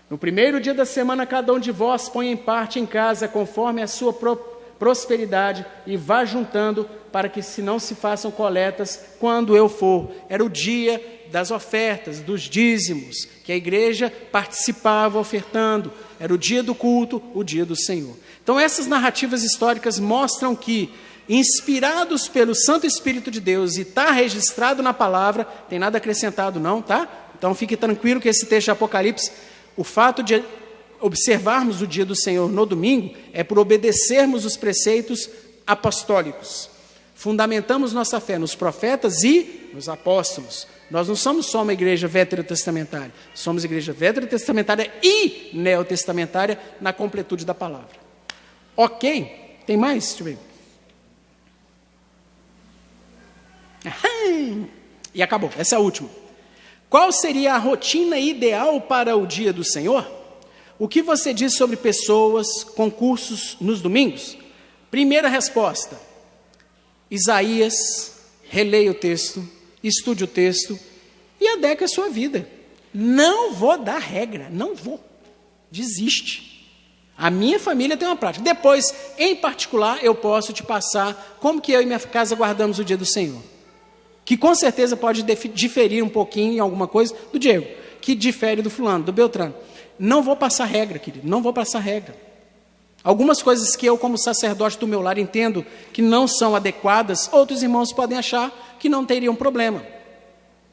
No primeiro dia da semana, cada um de vós põe em parte em casa, conforme a sua prosperidade, e vá juntando, para que se não se façam coletas quando eu for. Era o dia das ofertas, dos dízimos, que a igreja participava ofertando. Era o dia do culto, o dia do Senhor. Então essas narrativas históricas mostram que, inspirados pelo Santo Espírito de Deus, e está registrado na palavra, tem nada acrescentado não, tá? Então fique tranquilo que esse texto de Apocalipse, o fato de observarmos o dia do Senhor no domingo, é por obedecermos os preceitos apostólicos. Fundamentamos nossa fé nos profetas e nos apóstolos. Nós não somos só uma igreja veterotestamentária, somos igreja veterotestamentária e neotestamentária na completude da palavra. Ok? Tem mais? Deixa eu ver. E acabou, essa é a última. Qual seria a rotina ideal para o dia do Senhor? O que você diz sobre pessoas, concursos nos domingos? Primeira resposta: Isaías, releia o texto, estude o texto e adeque a sua vida. Não vou dar regra, não vou. Desiste. A minha família tem uma prática. Depois, em particular, eu posso te passar como que eu e minha casa guardamos o dia do Senhor. Que com certeza pode diferir um pouquinho em alguma coisa do Diego, que difere do fulano, do Beltrano. Não vou passar regra, querido, não vou passar regra. Algumas coisas que eu, como sacerdote do meu lar, entendo que não são adequadas, outros irmãos podem achar que não teriam problema.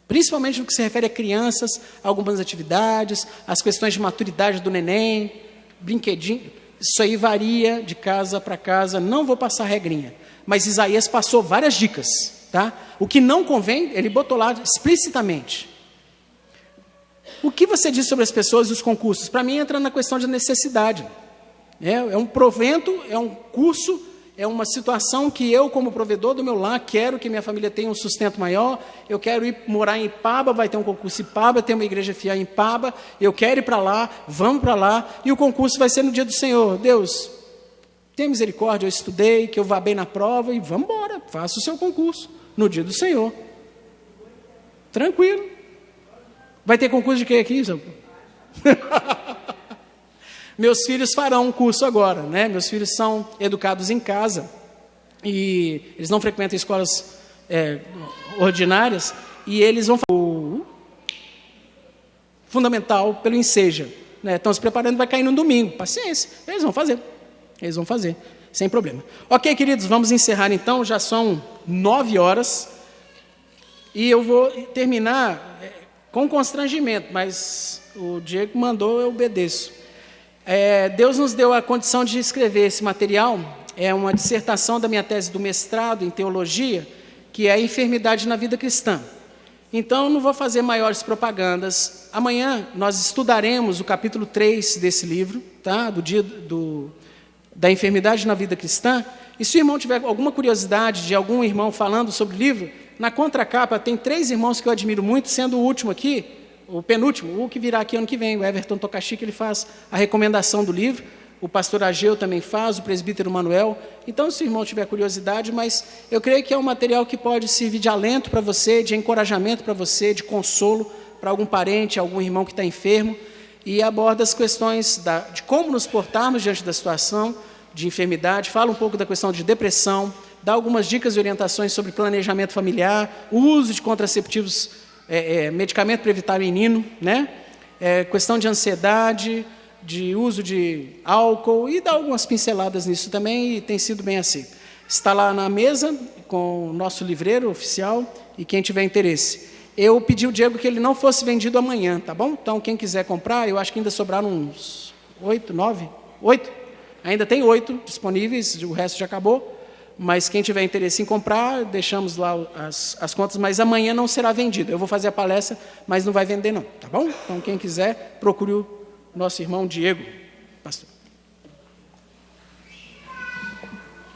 Principalmente no que se refere a crianças, algumas atividades, as questões de maturidade do neném, brinquedinho. Isso aí varia de casa para casa, não vou passar regrinha. Mas Isaías passou várias dicas, tá? O que não convém, ele botou lá explicitamente. O que você diz sobre as pessoas e os concursos? Para mim entra na questão de necessidade. É um provento, é um curso, é uma situação que eu, como provedor do meu lar, quero que minha família tenha um sustento maior. Eu quero ir morar em Ipaba, vai ter um concurso em Ipaba, tem uma igreja fiel em Ipaba, eu quero ir para lá, vamos para lá, e o concurso vai ser no dia do Senhor. Deus, tenha misericórdia, eu estudei, que eu vá bem na prova, e vamos embora, faça o seu concurso no dia do Senhor. Tranquilo. Vai ter concurso de quê aqui, Zé? Meus filhos farão um curso agora, né? Meus filhos são educados em casa e eles não frequentam escolas ordinárias e eles vão fazer o fundamental pelo Enseja, né? Estão se preparando, vai cair no domingo. Paciência, eles vão fazer, sem problema. Ok, queridos, vamos encerrar então, já são 9 horas e eu vou terminar com constrangimento, mas o Diego mandou, eu obedeço. Deus nos deu a condição de escrever esse material, é uma dissertação da minha tese do mestrado em teologia, que é a enfermidade na vida cristã. Então, não vou fazer maiores propagandas. Amanhã nós estudaremos o capítulo 3 desse livro, tá? Do dia da enfermidade na vida cristã. E se o irmão tiver alguma curiosidade de algum irmão falando sobre o livro, na contracapa tem 3 irmãos que eu admiro muito, sendo o último aqui, o penúltimo, o que virá aqui ano que vem, o Everton Tokashi, que ele faz a recomendação do livro, o pastor Ageu também faz, o presbítero Manuel. Então, se o irmão tiver curiosidade, mas eu creio que é um material que pode servir de alento para você, de encorajamento para você, de consolo para algum parente, algum irmão que está enfermo, e aborda as questões de como nos portarmos diante da situação de enfermidade, fala um pouco da questão de depressão, dá algumas dicas e orientações sobre planejamento familiar, o uso de contraceptivos, medicamento para evitar menino, né? Questão de ansiedade, de uso de álcool, e dá algumas pinceladas nisso também, e tem sido bem assim. Está lá na mesa com o nosso livreiro oficial, e quem tiver interesse. Eu pedi ao Diego que ele não fosse vendido amanhã, tá bom? Então, quem quiser comprar, eu acho que ainda sobraram uns 8, 9, 8. Ainda tem 8 disponíveis, o resto já acabou. Mas quem tiver interesse em comprar, deixamos lá as contas, mas amanhã não será vendido. Eu vou fazer a palestra, mas não vai vender não, tá bom? Então, quem quiser, procure o nosso irmão Diego.